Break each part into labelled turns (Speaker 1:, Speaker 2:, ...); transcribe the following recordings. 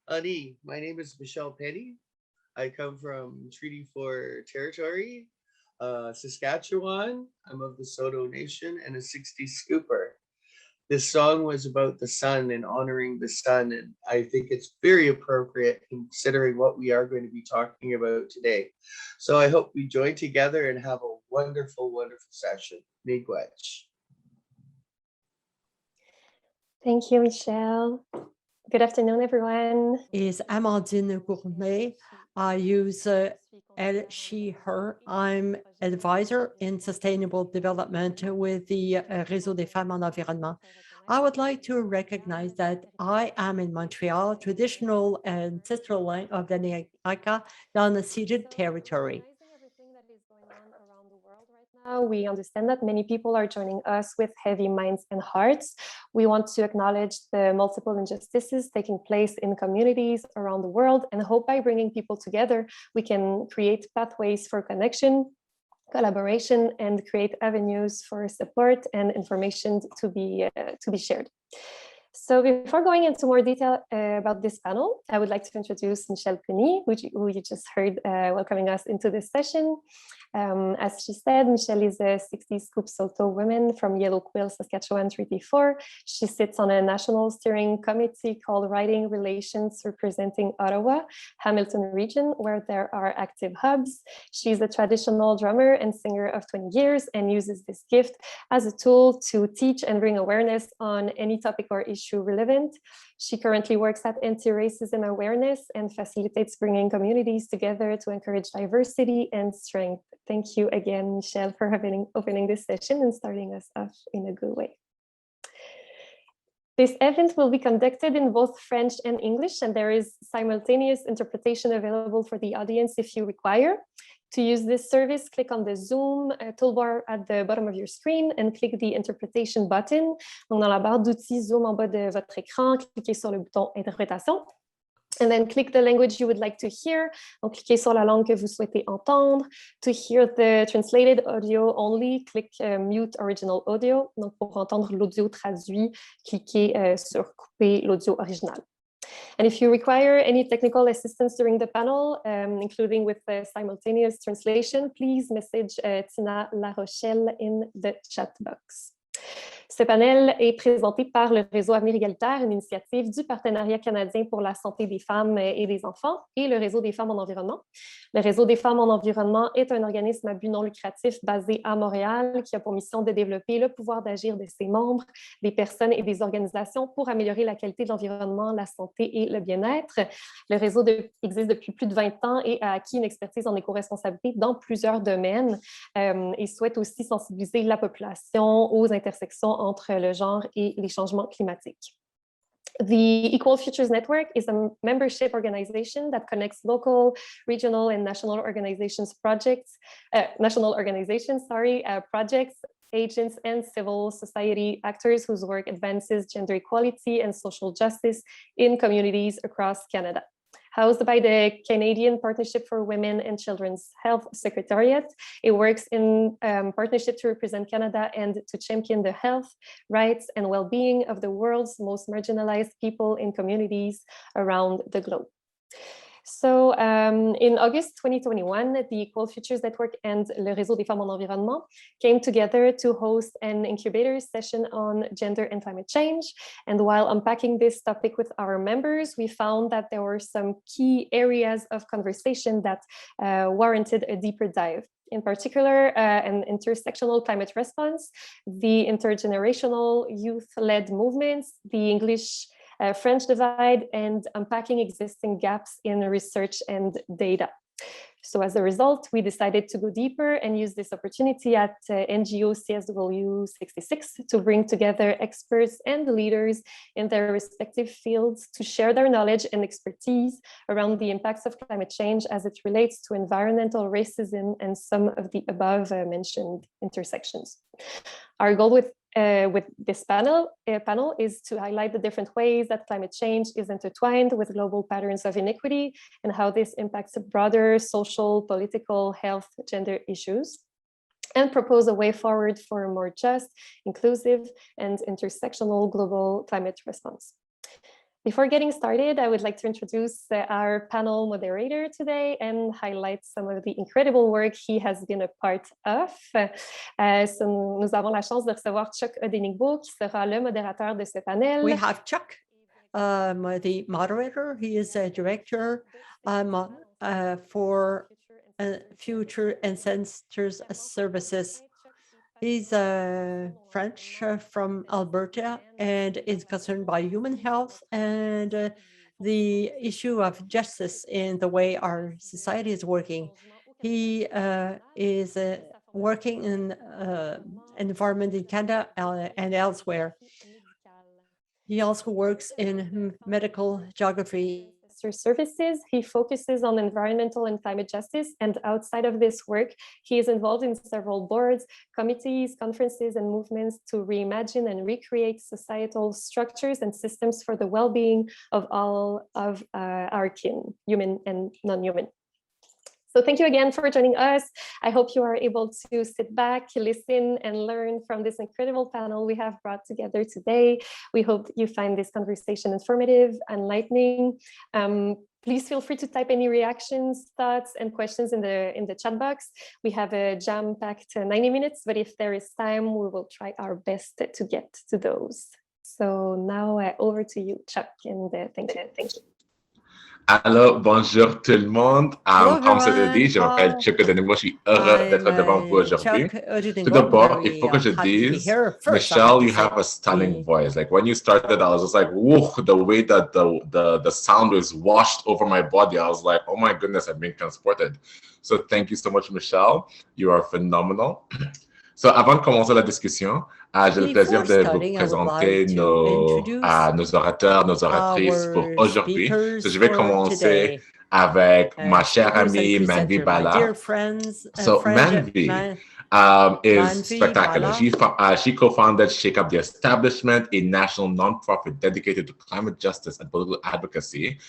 Speaker 1: Ani, my name is Michelle Penny. I come from Treaty 4 territory, Saskatchewan. I'm of the Saulteaux Nation and a 60s scooper. This song was about the sun and honoring the sun, and I think it's very appropriate considering what we are going to be talking about today. So I hope we join together and have a wonderful, wonderful session. Miigwech.
Speaker 2: Thank you, Michelle. Good afternoon, everyone.
Speaker 3: Is Amandine Gourmet. I use elle, she, her. I'm advisor in sustainable development with the Réseau des Femmes en Environnement. I would like to recognize that I am in Montreal, traditional ancestral land of the Niagara, on the ceded territory.
Speaker 2: We understand that many people are joining us with heavy minds and hearts. We want to acknowledge the multiple injustices taking place in communities around the world and hope by bringing people together, we can create pathways for connection, collaboration, and create avenues for support and information to be shared. So before going into more detail about this panel, I would like to introduce Michelle Penny, who you just heard welcoming us into this session. As she said, Michelle is a 60s Scoop Saulteaux woman from Yellow Quill, Saskatchewan Treaty 4. She sits on a national steering committee called Writing Relations representing Ottawa, Hamilton region, where there are active hubs. She's a traditional drummer and singer of 20 years and uses this gift as a tool to teach and bring awareness on any topic or issue relevant. She currently works at Anti-Racism Awareness and facilitates bringing communities together to encourage diversity and strength. Thank you again, Michelle, for opening this session and starting us off in a good way. This event will be conducted in both French and English, and there is simultaneous interpretation available for the audience if you require. To use this service, click on the Zoom toolbar at the bottom of your screen and click the interpretation button. Donc, dans la barre d'outils Zoom en bas de votre écran, cliquez sur le bouton Interprétation. And then click the language you would like to hear. Donc, cliquez sur la langue que vous souhaitez entendre. To hear the translated audio only, click Mute Original Audio. Donc, pour entendre l'audio traduit, cliquez sur Couper l'audio original. And if you require any technical assistance during the panel, including with the simultaneous translation, please message Tina La Rochelle in the chat box. Ce panel est présenté par le Réseau Avenir Égalitaire, une initiative du Partenariat canadien pour la santé des femmes et des enfants et le Réseau des femmes en environnement. Le Réseau des femmes en environnement est un organisme à but non lucratif basé à Montréal qui a pour mission de développer le pouvoir d'agir de ses membres, des personnes et des organisations pour améliorer la qualité de l'environnement, la santé et le bien-être. Le réseau existe depuis plus de 20 ans et a acquis une expertise en éco-responsabilité dans plusieurs domaines et souhaite aussi sensibiliser la population aux intersections entre le genre et les changements climatiques. The Equal Futures Network is a membership organization that connects local, regional, and national organizations projects, projects, agents, and civil society actors whose work advances gender equality and social justice in communities across Canada. Housed by the Canadian Partnership for Women and Children's Health Secretariat, it works in partnership to represent Canada and to champion the health, rights, and well-being of the world's most marginalized people in communities around the globe. So in August 2021, the Equal Futures Network and Le Réseau des Femmes en Environnement came together to host an incubator session on gender and climate change. And while unpacking this topic with our members, we found that there were some key areas of conversation that warranted a deeper dive. In particular, an intersectional climate response, the intergenerational youth-led movements, the English-French divide, and unpacking existing gaps in research and data. So as a result, we decided to go deeper and use this opportunity at NGO CSW 66 to bring together experts and leaders in their respective fields to share their knowledge and expertise around the impacts of climate change as it relates to environmental racism and some of the above mentioned intersections. Our goal with this panel is to highlight the different ways that climate change is intertwined with global patterns of inequity and how this impacts broader social, political, health, gender issues, and propose a way forward for a more just, inclusive, and intersectional global climate response. Before getting started, I would like to introduce our panel moderator today and highlight some of the incredible work he has been a part of. Nous avons la chance de recevoir Chuck Odenigbo, qui sera le modérateur de ce panel.
Speaker 3: We have Chuck, the moderator. He is a director for Future Ancestors Services. He's French from Alberta and is concerned by human health and the issue of justice in the way our society is working. He is working in environment in Canada and elsewhere. He also works in medical geography.
Speaker 2: Services. He focuses on environmental and climate justice, and outside of this work, he is involved in several boards, committees, conferences, and movements to reimagine and recreate societal structures and systems for the well-being of all of our kin, human and non-human. So thank you again for joining us. I hope you are able to sit back, listen, and learn from this incredible panel we have brought together today. We hope you find this conversation informative, enlightening. Please feel free to type any reactions, thoughts, and questions in the chat box. We have a jam-packed 90 minutes, but if there is time, we will try our best to get to those. So now over to you, Chuck, and thank you.
Speaker 4: Alors, bonjour tout le monde. Comme ça a dit, je m'appelle Chuck Odenigbo. Je suis heureux d'être devant vous aujourd'hui. Tout d'abord, il faut que je dise, Michelle, you have a stunning voice. Like when you started, I was just like, whoa, the way that the sound was washed over my body. I was like, oh my goodness, I'm being transported. So thank you so much, Michelle. You are phenomenal. So, avant de commencer la discussion, j'ai le plaisir de vous présenter nos orateurs, nos oratrices pour aujourd'hui. So, je vais commencer avec ma chère amie Manvi Bala. So, Manvi is spectacular. She co-founded Shake Up the Establishment, a national nonprofit dedicated to climate justice and political advocacy.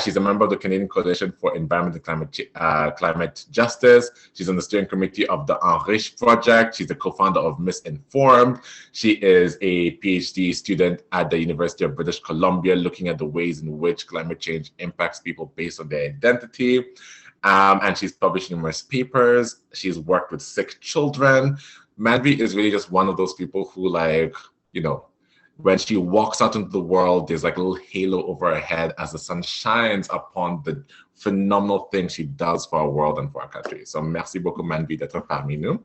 Speaker 4: She's a member of the Canadian Coalition for Environment and Climate Justice. She's on the steering committee of the Enrich Project. She's the co-founder of Misinformed. She is a PhD student at the University of British Columbia, looking at the ways in which climate change impacts people based on their identity. And she's published numerous papers. She's worked with sick children. Manvi is really just one of those people who you know, when she walks out into the world, there's like a little halo over her head as the sun shines upon the phenomenal thing she does for our world and for our country. So merci beaucoup, Manvi, d'être parmi nous.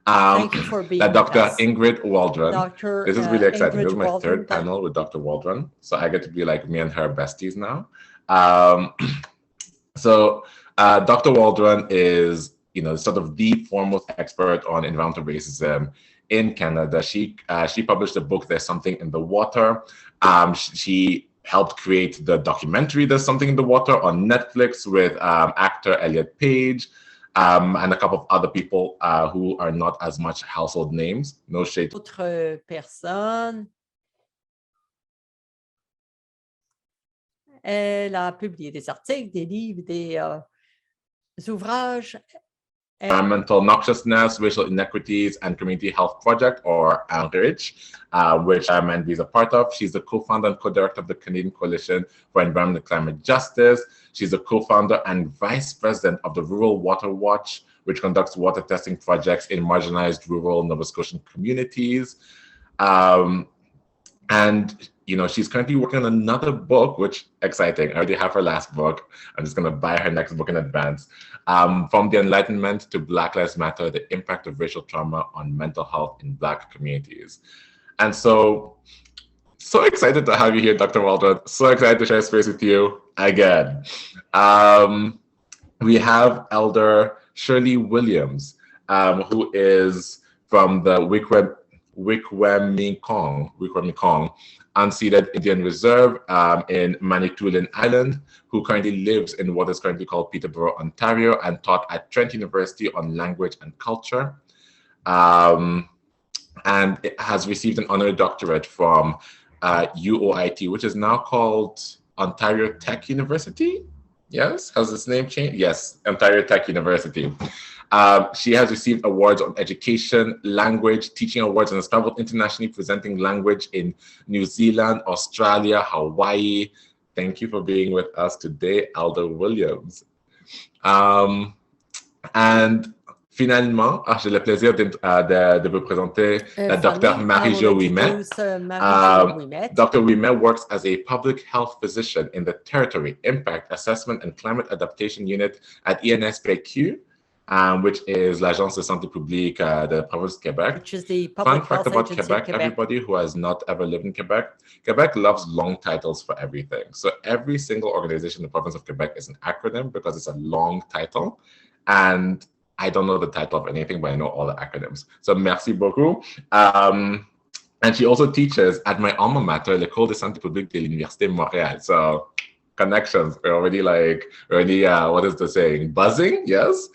Speaker 3: Thank you for being
Speaker 4: Dr. Ingrid Waldron. This is really exciting.
Speaker 3: Ingrid
Speaker 4: This is my
Speaker 3: Waldron,
Speaker 4: third panel with Dr. Waldron. So I get to be like me and her besties now. Dr. Waldron is, you know, sort of the foremost expert on environmental racism in Canada. She published a book, There's Something in the Water. She helped create the documentary There's Something in the Water on Netflix with actor Elliot Page. And a couple of other people who are not as much household names. No shade.
Speaker 3: Autre personne. Elle a publié des articles, des livres, des ouvrages.
Speaker 4: Environmental Noxiousness, Racial Inequities, and Community Health Project, or Outreach, which Manvi is a part of. She's the co-founder and co-director of the Canadian Coalition for Environment and Climate Justice. She's the co-founder and vice president of the Rural Water Watch, which conducts water testing projects in marginalized rural Nova Scotian communities. And you know, she's currently working on another book, which exciting. I already have her last book. I'm just going to buy her next book in advance. From the Enlightenment to Black Lives Matter, the impact of racial trauma on mental health in Black communities. And so excited to have you here, Dr. Waldron. So excited to share space with you again. We have Elder Shirley Williams, who is from the Wikwemikong unceded Indian Reserve in Manitoulin Island, who currently lives in what is currently called Peterborough, Ontario, and taught at Trent University on language and culture. And it has received an honorary doctorate from UOIT, which is now called Ontario Tech University. Yes, has its name changed? Yes, Ontario Tech University. She has received awards on education, language, teaching awards, and has traveled internationally presenting language in New Zealand, Australia, Hawaii. Thank you for being with us today, Elder Williams. And finalement, j'ai le plaisir de vous présenter la Dr. Marie-Jo Ouimet. Dr. Ouimet works as a public health physician in the Territory Impact Assessment and Climate Adaptation Unit at INSPQ, which is l'Agence de santé publique de la province du Québec.
Speaker 3: Which is the public
Speaker 4: Fun fact
Speaker 3: health
Speaker 4: about
Speaker 3: agency
Speaker 4: Quebec,
Speaker 3: of Quebec.
Speaker 4: everybody who has not ever lived in Quebec, Quebec loves long titles for everything. So every single organization in the province of Quebec is an acronym because it's a long title. And I don't know the title of anything, but I know all the acronyms. So merci beaucoup. And she also teaches at my alma mater, l'École de santé publique de l'Université Montréal. So connections, we're already what is the saying? Buzzing, yes.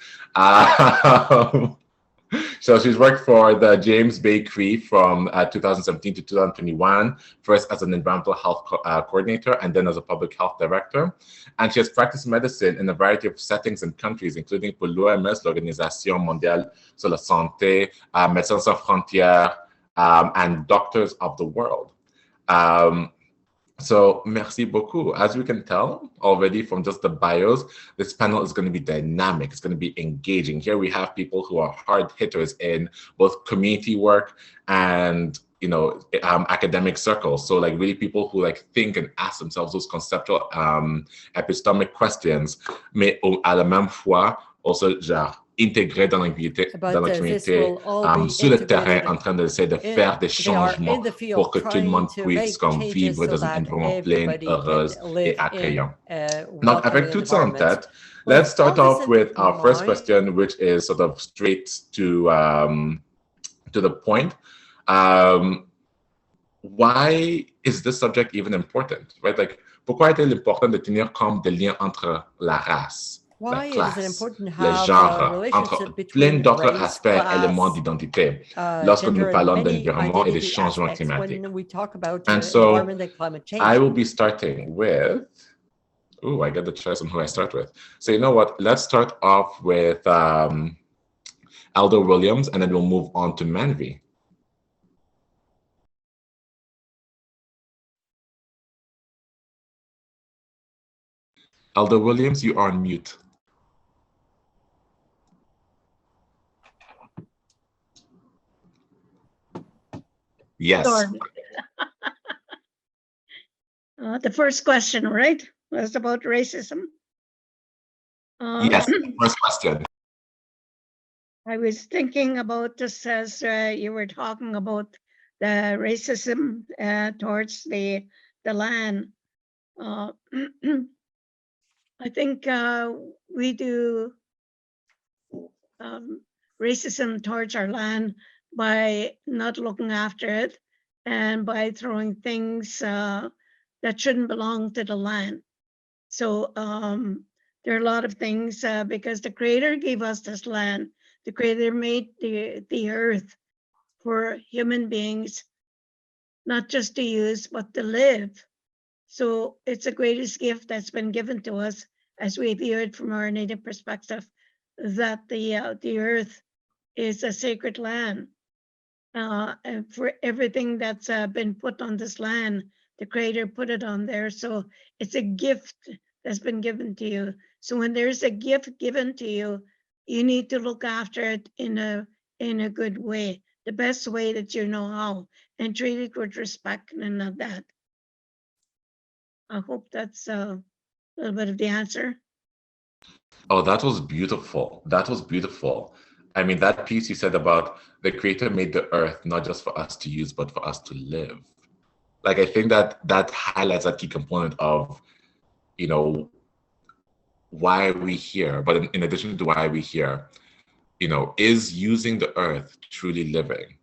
Speaker 4: So she's worked for the James Bay Cree from 2017 to 2021, first as an environmental health coordinator and then as a public health director. And she has practiced medicine in a variety of settings and countries, including pour l'OMS, l'Organisation Mondiale sur la Santé, Médecins Sans Frontières, and Doctors of the World. So merci beaucoup. As we can tell already from just the bios, this panel is going to be dynamic. It's going to be engaging. Here we have people who are hard hitters in both community work and, you know, academic circles. So like really people who like think and ask themselves those conceptual epistemic questions, mais à la même fois also genre intégrés dans la communauté, sur le terrain, en train d'essayer de faire des changements pour que tout le monde puisse comme vivre dans un environnement plein, heureuse et attrayant. Donc, avec tout ça en tête, let's start off with our first question, which is sort of straight to the point. Why is this subject even important, right? Like, pourquoi est-il important de tenir compte des liens entre la race, la classe, le genre, entre plein d'autres aspects, éléments d'identité, lorsque nous parlons d'environnement et des changements climatiques. And so, I will be starting with, I get the choice on who I start with. So you know what, let's start off with Elder Williams, and then we'll move on to Manvi. Elder Williams, you are on mute. Yes.
Speaker 5: Sure. The first question, right, was about racism.
Speaker 4: Yes, first question.
Speaker 5: I was thinking about this as you were talking about the racism towards the land. I think we do racism towards our land by not looking after it and by throwing things that shouldn't belong to the land. So there are a lot of things because the Creator gave us this land. The Creator made the earth for human beings, not just to use, but to live. So it's the greatest gift that's been given to us as we view it from our Native perspective, that the earth is a sacred land. And for everything that's been put on this land, the Creator put it on there. So it's a gift that's been given to you. So when there's a gift given to you, you need to look after it in a good way, the best way that you know how, and treat it with respect and all that. I hope that's a little bit of the answer.
Speaker 4: Oh, that was beautiful. That was beautiful. I mean, that piece you said about the Creator made the earth not just for us to use, but for us to live. Like, I think that highlights that key component of, you know, why are we here? But in addition to why are we here, you know, is using the earth truly living?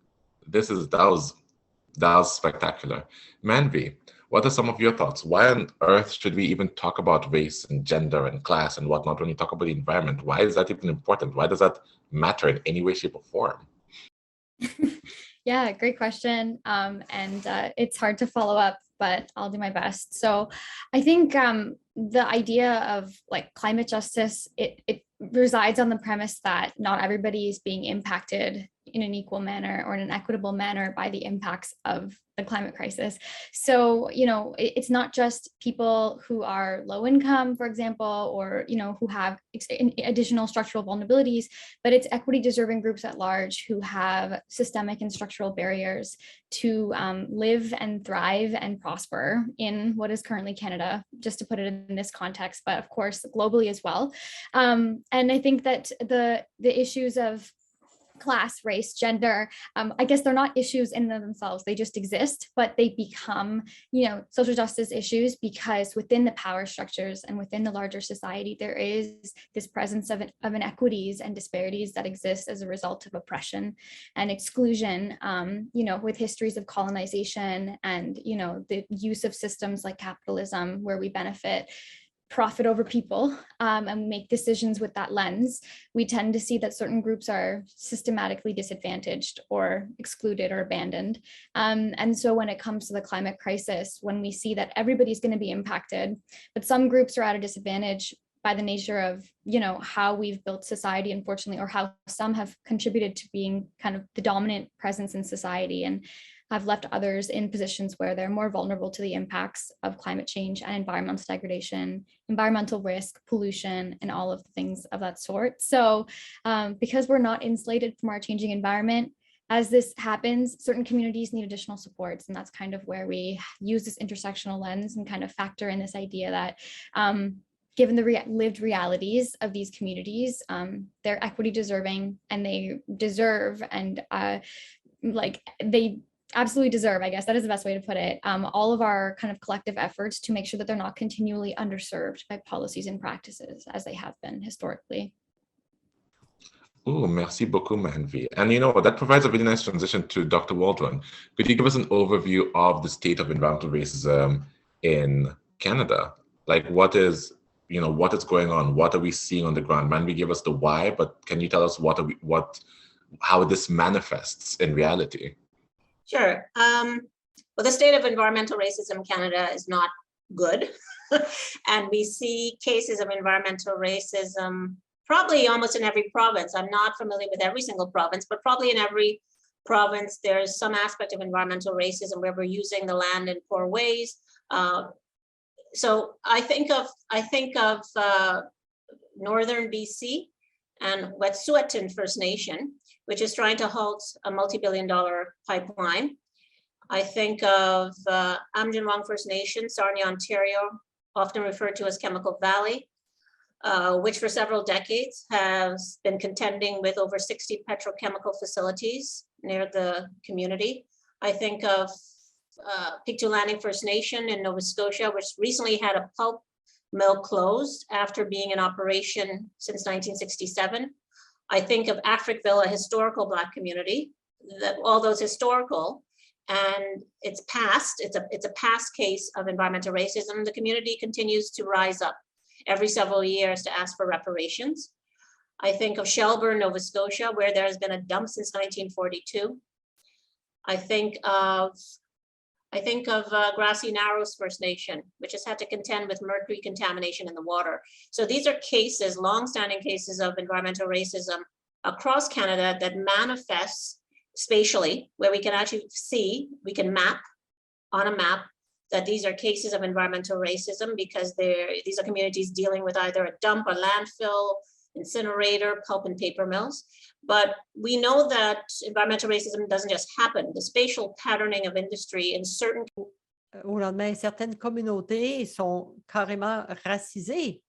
Speaker 4: That was spectacular. Manvi, what are some of your thoughts? Why on earth should we even talk about race and gender and class and whatnot when you talk about the environment? Why is that even important? Why does that matter in any way, shape, or form?
Speaker 6: Yeah, great question. And it's hard to follow up, but I'll do my best. So I think the idea of like climate justice, it resides on the premise that not everybody is being impacted in an equal manner or in an equitable manner by the impacts of the climate crisis. So, you know, it's not just people who are low income, for example, or, you know, who have additional structural vulnerabilities, but it's equity deserving groups at large who have systemic and structural barriers to live and thrive and prosper in what is currently Canada, just to put it in this context, but of course, globally as well. And I think that the issues of class, race, gender, I guess they're not issues in and of themselves, they just exist, but they become, you know, social justice issues because within the power structures and within the larger society, there is this presence of inequities and disparities that exist as a result of oppression and exclusion, you know, with histories of colonization and, you know, the use of systems like capitalism where we benefit profit over people and make decisions with that lens, we tend to see that certain groups are systematically disadvantaged or excluded or abandoned. And so when it comes to the climate crisis, when we see that everybody's going to be impacted, but some groups are at a disadvantage by the nature of, you know, how we've built society, unfortunately, or how some have contributed to being kind of the dominant presence in society and have left others in positions where they're more vulnerable to the impacts of climate change and environmental degradation, environmental risk, pollution, and all of the things of that sort. So because we're not insulated from our changing environment, as this happens, certain communities need additional supports. And that's kind of where we use this intersectional lens and kind of factor in this idea that given the lived realities of these communities, they're equity deserving and they deserve and they absolutely deserve, I guess that is the best way to put it, all of our kind of collective efforts to make sure that they're not continually underserved by policies and practices as they have been historically.
Speaker 4: Oh, merci beaucoup, Manvi. And you know, that provides a really nice transition to Dr. Waldron. Could you give us an overview of the state of environmental racism in Canada? Like what is going on? What are we seeing on the ground? Manvi gave us the why, but can you tell us how this manifests in reality?
Speaker 7: Sure. Well, the state of environmental racism in Canada is not good. And we see cases of environmental racism probably almost in every province. I'm not familiar with every single province, but probably in every province, there's some aspect of environmental racism where we're using the land in poor ways. So I think of Northern BC and Wet'suwet'en First Nation, which is trying to halt a multi-billion-dollar pipeline. I think of Amjinwang First Nation, Sarnia, Ontario, often referred to as Chemical Valley, which for several decades has been contending with over 60 petrochemical facilities near the community. I think of Pictou Landing First Nation in Nova Scotia, which recently had a pulp mill closed after being in operation since 1967. I think of Africville, a historical Black community, that although it's historical and it's past, it's a past case of environmental racism, the community continues to rise up every several years to ask for reparations. I think of Shelburne, Nova Scotia, where there has been a dump since 1942. I think of Grassy Narrows First Nation, which has had to contend with mercury contamination in the water. So these are cases, longstanding cases of environmental racism across Canada that manifests spatially, where we can actually see, we can map on a map that these are cases of environmental racism because these are communities dealing with either a dump, a landfill, incinerator, pulp and paper mills. But we know that environmental racism doesn't just happen. The spatial patterning of industry in certain...
Speaker 3: Au lendemain, certaines communautés sont carrément racisées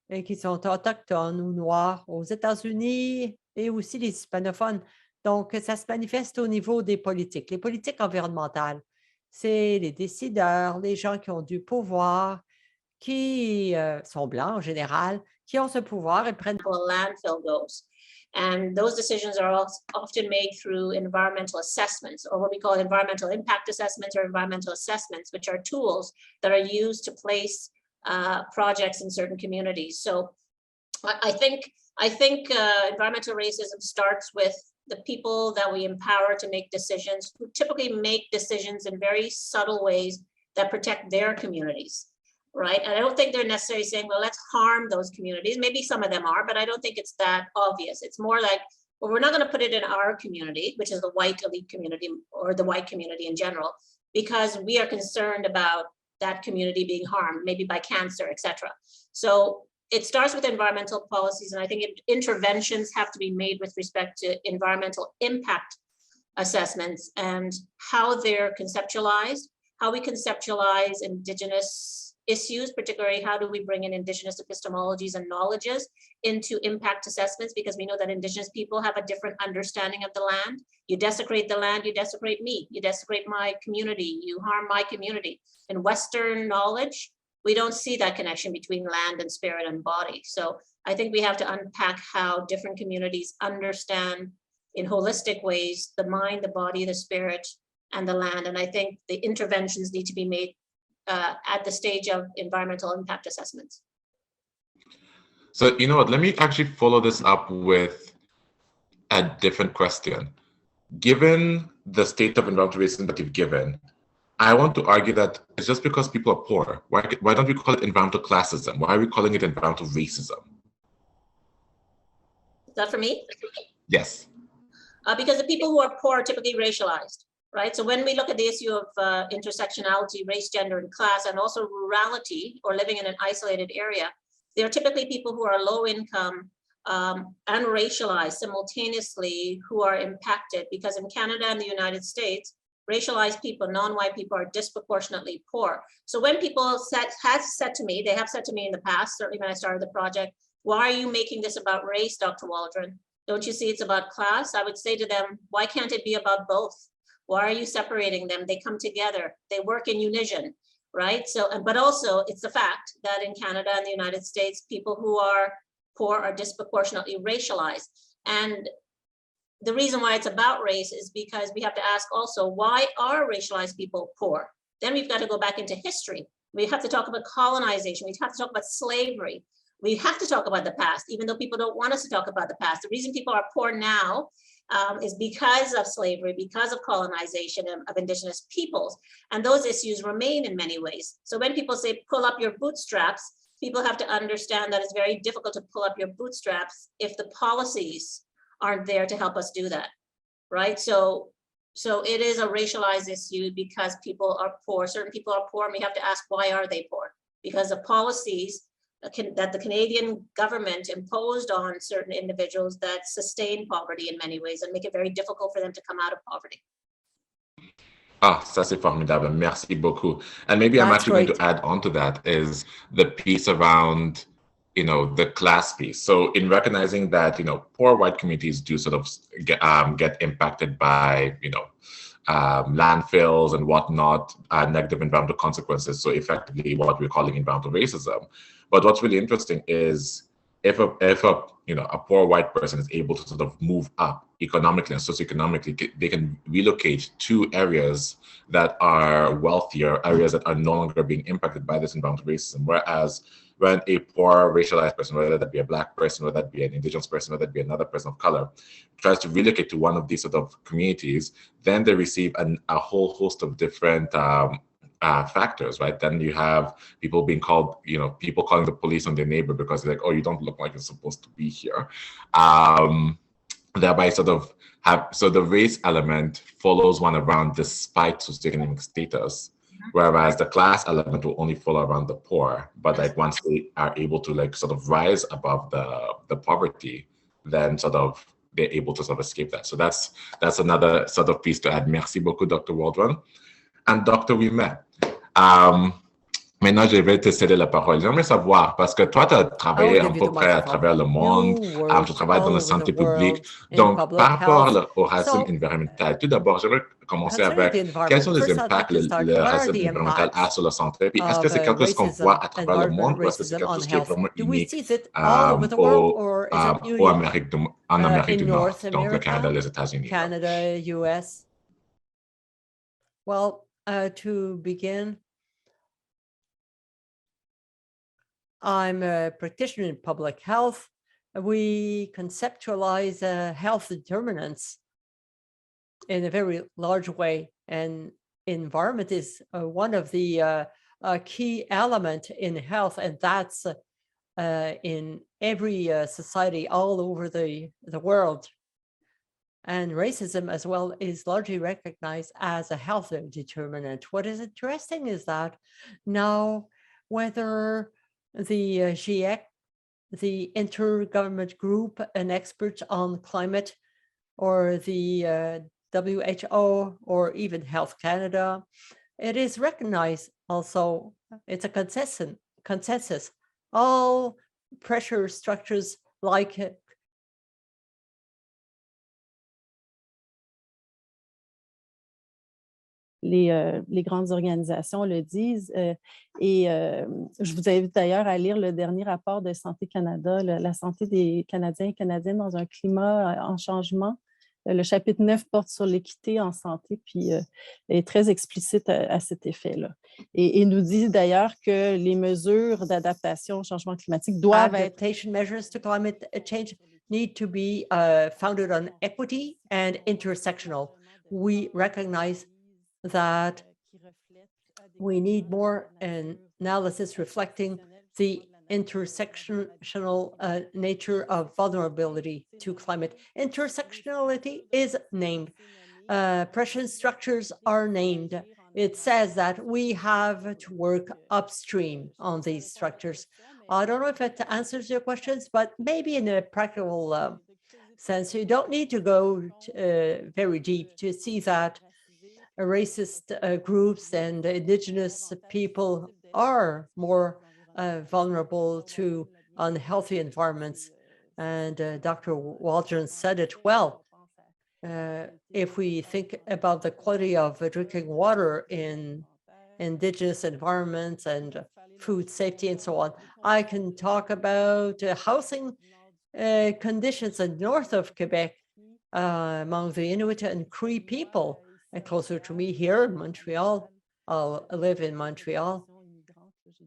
Speaker 3: et qui sont autochtones ou noirs aux États-Unis et aussi les hispanophones. Donc, ça se manifeste au niveau des politiques. Les politiques environnementales, c'est les décideurs, les gens qui ont du pouvoir, qui sont blancs en général, qui ont ce pouvoir et prennent...
Speaker 7: landfill goes. And those decisions are often made through environmental assessments, or what we call environmental impact assessments or environmental assessments, which are tools that are used to place projects in certain communities. So I think environmental racism starts with the people that we empower to make decisions, who typically make decisions in very subtle ways that protect their communities. Right? And I don't think they're necessarily saying, well, let's harm those communities. Maybe some of them are, but I don't think it's that obvious. It's more like, well, we're not going to put it in our community, which is the white elite community or the white community in general, because we are concerned about that community being harmed, maybe by cancer, etc. So it starts with environmental policies. And I think interventions have to be made with respect to environmental impact assessments and how they're conceptualized, how we conceptualize Indigenous issues, particularly how do we bring in Indigenous epistemologies and knowledges into impact assessments, because we know that Indigenous people have a different understanding of the land. You desecrate the land, you desecrate me, you desecrate my community, you harm my community. In Western knowledge, we don't see that connection between land and spirit and body. So I think we have to unpack how different communities understand in holistic ways the mind, the body, the spirit, and the land. And I think the interventions need to be made at the stage of environmental impact assessments.
Speaker 4: So, you know what, let me actually follow this up with a different question. Given the state of environmental racism that you've given, I want to argue that it's just because people are poor. Why don't we call it environmental classism? Why are we calling it environmental racism?
Speaker 7: Is that for me?
Speaker 4: Yes.
Speaker 7: Because the people who are poor are typically racialized. Right. So when we look at the issue of intersectionality, race, gender, and class, and also rurality or living in an isolated area, they're typically people who are low income and racialized simultaneously who are impacted, because in Canada and the United States, racialized people, non-white people are disproportionately poor. So when people have said to me in the past, certainly when I started the project, why are you making this about race, Dr. Waldron? Don't you see it's about class? I would say to them, why can't it be about both? Why are you separating them? They come together, they work in unison, right? So, but also it's the fact that in Canada and the United States, people who are poor are disproportionately racialized. And the reason why it's about race is because we have to ask also, why are racialized people poor? Then we've got to go back into history. We have to talk about colonization. We have to talk about slavery. We have to talk about the past, even though people don't want us to talk about the past. The reason people are poor now is because of slavery, because of colonization of Indigenous peoples. And those issues remain in many ways. So when people say, pull up your bootstraps, people have to understand that it's very difficult to pull up your bootstraps if the policies aren't there to help us do that, right? So it is a racialized issue because people are poor. Certain people are poor, and we have to ask, why are they poor? Because of policies that the Canadian government imposed on certain individuals that sustain poverty in many ways and make it very difficult for them to come out of poverty.
Speaker 4: Ah, ça c'est formidable. Merci beaucoup. And maybe I'm
Speaker 3: That's
Speaker 4: actually going
Speaker 3: great.
Speaker 4: to add on to that is the piece around, the class piece. So in recognizing that, poor white communities do sort of get impacted by, landfills and whatnot, negative environmental consequences. So effectively what we're calling environmental racism. But what's really interesting is if a poor white person is able to sort of move up economically and socioeconomically, they can relocate to areas that are wealthier, areas that are no longer being impacted by this environmental racism. Whereas when a poor racialized person, whether that be a Black person, whether that be an Indigenous person, whether that be another person of color, tries to relocate to one of these sort of communities, then they receive a whole host of different factors, right? Then you have people being called, people calling the police on their neighbor because they're like, oh, you don't look like you're supposed to be here. Thereby so the race element follows one around despite socioeconomic status, whereas the class element will only follow around the poor. But like once they are able to like sort of rise above the poverty, then sort of they're able to sort of escape that. So that's another sort of piece to add. Merci beaucoup, Dr. Waldron. And Dr. Ouimet, maintenant, je vais te céder la parole. J'aimerais savoir, parce que toi, tu as travaillé à peu près à travers le monde, tu travailles dans la santé publique. Donc, par rapport au racisme environnemental, tout d'abord, j'aimerais commencer avec quels sont les impacts que le racisme environnemental a sur la santé? Puis, est-ce que c'est quelque chose qu'on voit à travers le monde ou est-ce que c'est quelque chose qui est vraiment unique en Amérique du Nord, donc le Canada, les États-Unis?
Speaker 3: Canada, US. Well, to begin, I'm a practitioner in public health. We conceptualize health determinants in a very large way, and environment is one of the key element in health, and that's in every society all over the world. And racism as well is largely recognized as a health determinant. What is interesting is that now, whether the GIEC, the intergovernment group and experts on climate, or the WHO, or even Health Canada, it is recognized also, it's a consensus. All pressure structures like
Speaker 8: les grandes organisations le disent. Je vous invite d'ailleurs à lire le dernier rapport de Santé Canada, la santé des Canadiens et Canadiennes dans un climat en changement. Le chapitre 9 porte sur l'équité en santé, puis est très explicite à cet effet-là. Et nous dit d'ailleurs que les mesures d'adaptation au changement climatique doivent
Speaker 3: adaptation measures to climate change need to be founded on equity and intersectional. We recognize that we need more analysis reflecting the intersectional nature of vulnerability to climate. Intersectionality is named. Pressure structures are named. It says that we have to work upstream on these structures. I don't know if it answers your questions, but maybe in a practical sense, you don't need to go very deep to see that racist groups and Indigenous people are more vulnerable to unhealthy environments. And Dr. Waldron said it well. If we think about the quality of drinking water in Indigenous environments and food safety and so on, I can talk about housing conditions in north of Quebec among the Inuit and Cree people. And closer to me here in Montreal, I'll live in Montreal.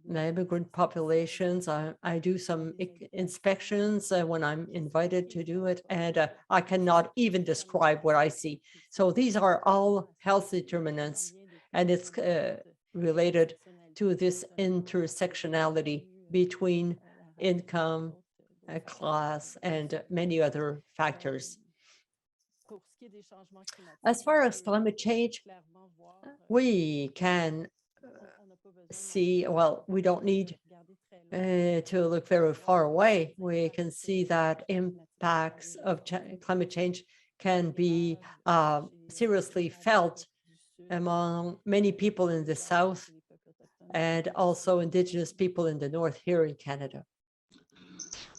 Speaker 3: Immigrant populations, I do some inspections when I'm invited to do it, and I cannot even describe what I see. So these are all health determinants, and it's related to this intersectionality between income, class, and many other factors. As far as climate change, we can see, well, we don't need to look very far away. We can see that impacts of climate change can be seriously felt among many people in the South and also Indigenous people in the North here in Canada.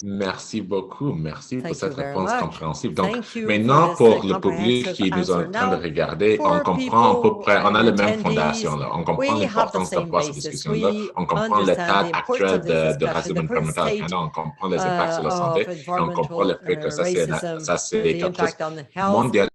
Speaker 4: Merci beaucoup. Merci pour
Speaker 3: Thank you
Speaker 4: cette
Speaker 3: very
Speaker 4: réponse
Speaker 3: much.
Speaker 4: compréhensive. Donc,
Speaker 3: Thank you
Speaker 4: maintenant,
Speaker 3: for this
Speaker 4: pour le public
Speaker 3: comprehensive
Speaker 4: qui nous est en
Speaker 3: answer.
Speaker 4: train de
Speaker 3: Now,
Speaker 4: regarder, on
Speaker 3: for
Speaker 4: comprend à peu
Speaker 3: people
Speaker 4: près, on a
Speaker 3: and
Speaker 4: la même
Speaker 3: attendees,
Speaker 4: fondation, là. On comprend
Speaker 3: we have the
Speaker 4: l'importance
Speaker 3: same
Speaker 4: d'avoir cette
Speaker 3: basis.
Speaker 4: discussion-là.
Speaker 3: We
Speaker 4: On comprend
Speaker 3: understand
Speaker 4: l'état
Speaker 3: the importance
Speaker 4: actuel
Speaker 3: of this
Speaker 4: de
Speaker 3: discussion,
Speaker 4: racisme
Speaker 3: the current
Speaker 4: environnemental au
Speaker 3: state
Speaker 4: Canada. On comprend les impacts sur la santé.
Speaker 3: of
Speaker 4: Et on comprend le
Speaker 3: environmental
Speaker 4: fait que ça, c'est
Speaker 3: racism,
Speaker 4: quelque
Speaker 3: the
Speaker 4: chose
Speaker 3: impact on health.
Speaker 4: mondial.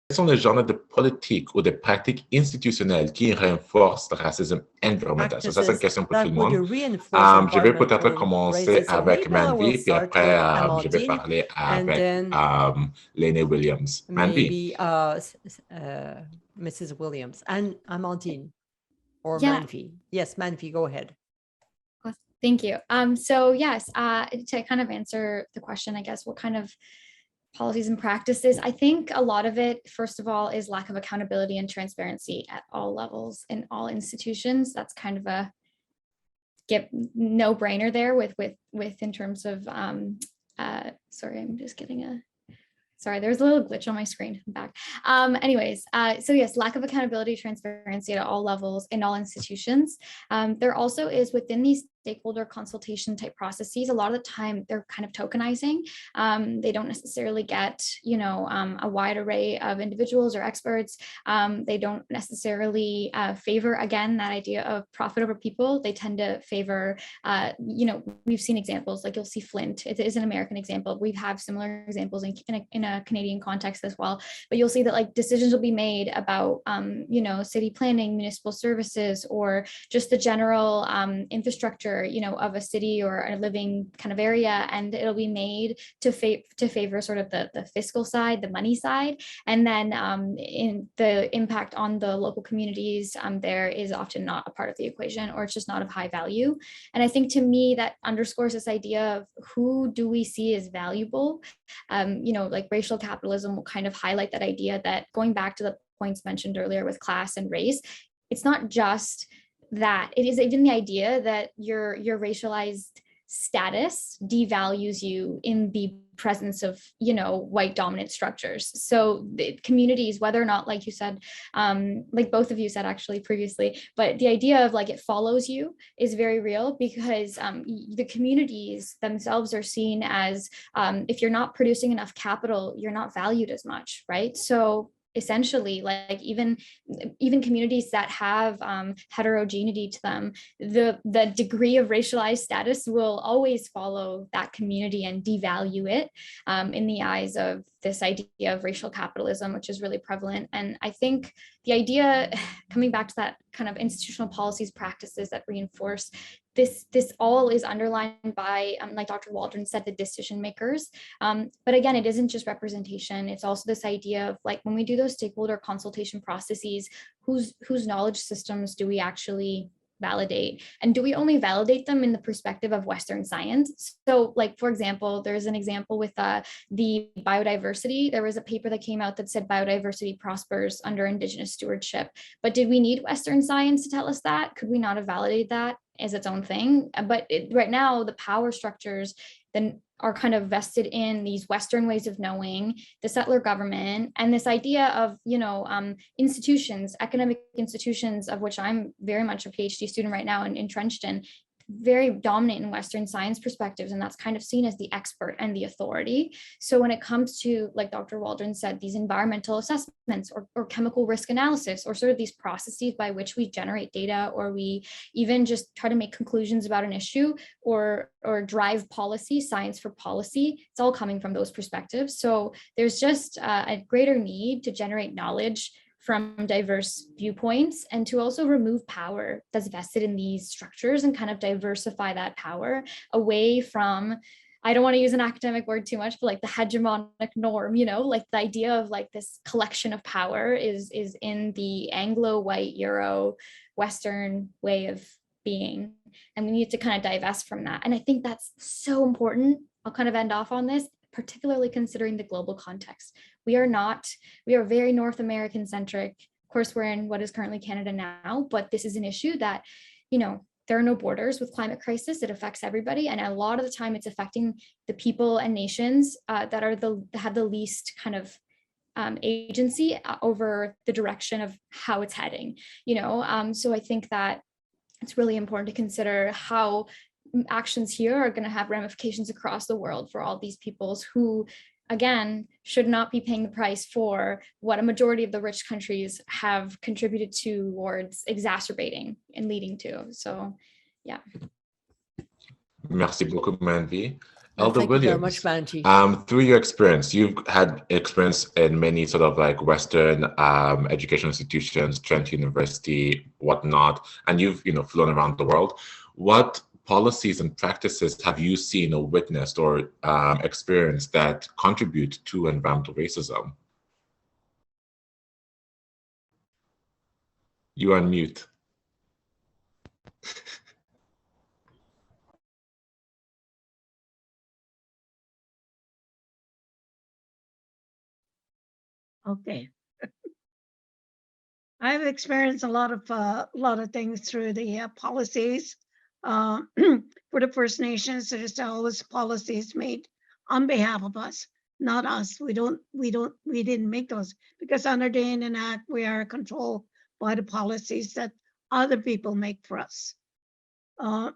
Speaker 4: Quels sont les genres de politiques ou de pratiques institutionnelles qui renforcent le racisme environnemental? Ça, c'est une question pour tout le monde. Je vais peut-être commencer avec Manvi, puis après, je vais parler avec Shirley Williams. Manvi.
Speaker 3: Mrs. Williams and Amandine or
Speaker 6: Yeah.
Speaker 3: Manvi. Yes, Manvi, go ahead.
Speaker 6: Thank you. So yes, to kind of answer the question, I guess, what kind of policies and practices? I think a lot of it, first of all, is lack of accountability and transparency at all levels in all institutions. That's kind of a no-brainer there with in terms of sorry, I'm just getting a sorry, there's a little glitch on my screen. I'm back. Anyways, so yes, lack of accountability, transparency at all levels in all institutions. There also is within these stakeholder consultation type processes, a lot of the time they're kind of tokenizing. They don't necessarily get, a wide array of individuals or experts. They don't necessarily favor, again, that idea of profit over people. They tend to favor, we've seen examples, like you'll see Flint. It is an American example. We have similar examples in a Canadian context as well. But you'll see that like decisions will be made about, city planning, municipal services, or just the general infrastructure, of a city or a living kind of area, and it'll be made to favor sort of the fiscal side, the money side, and then in the impact on the local communities, there is often not a part of the equation, or it's just not of high value. And I think to me that underscores this idea of who do we see as valuable. Like racial capitalism will kind of highlight that idea that, going back to the points mentioned earlier with class and race, it's not just that, it is even the idea that your racialized status devalues you in the presence of, white dominant structures. So the communities, whether or not, like you said, like both of you said actually previously, but the idea of like it follows you is very real, because the communities themselves are seen as, if you're not producing enough capital, you're not valued as much, right? So essentially, like even communities that have heterogeneity to them, the degree of racialized status will always follow that community and devalue it in the eyes of this idea of racial capitalism, which is really prevalent. And I think the idea, coming back to that kind of institutional policies, practices that reinforce this all is underlined by, like Dr. Waldron said, the decision makers. But again, it isn't just representation. It's also this idea of like, when we do those stakeholder consultation processes, whose knowledge systems do we actually validate? And do we only validate them in the perspective of Western science? So like, for example, there's an example with the biodiversity. There was a paper that came out that said biodiversity prospers under Indigenous stewardship. But did we need Western science to tell us that? Could we not have validated that as its own thing? But right now, the power structures then are kind of vested in these Western ways of knowing, the settler government, and this idea of, institutions, academic institutions, of which I'm very much a PhD student right now and entrenched in, very dominant in Western science perspectives, and that's kind of seen as the expert and the authority. So when it comes to, like Dr. Waldron said, these environmental assessments or chemical risk analysis, or sort of these processes by which we generate data, or we even just try to make conclusions about an issue, or drive policy, science for policy, it's all coming from those perspectives. So there's just a greater need to generate knowledge from diverse viewpoints, and to also remove power that's vested in these structures and kind of diversify that power away from, I don't want to use an academic word too much, but like the hegemonic norm, like the idea of like this collection of power is in the Anglo-white Euro Western way of being. And we need to kind of divest from that. And I think that's so important. I'll kind of end off on this, particularly considering the global context. We are very North American centric. Of course, we're in what is currently Canada now, but this is an issue that, there are no borders with climate crisis. It affects everybody. And a lot of the time it's affecting the people and nations that have the least kind of agency over the direction of how it's heading, so I think that it's really important to consider how actions here are going to have ramifications across the world for all these peoples who, again, should not be paying the price for what a majority of the rich countries have contributed towards exacerbating and leading to. So, yeah.
Speaker 4: Merci beaucoup, Manvi.
Speaker 3: Well,
Speaker 4: Elder
Speaker 3: thank you very much,
Speaker 4: Williams,
Speaker 3: Manji.
Speaker 4: through your experience, you've had experience in many sort of like Western educational institutions, Trent University, whatnot, and you've flown around the world. What policies and practices have you seen or witnessed or experienced that contribute to environmental racism? You are on mute.
Speaker 5: Okay. I've experienced a lot of things through the policies. For the First Nations, there's always policies made on behalf of us, not us. We didn't make those, because under the Indian Act, we are controlled by the policies that other people make for us. Our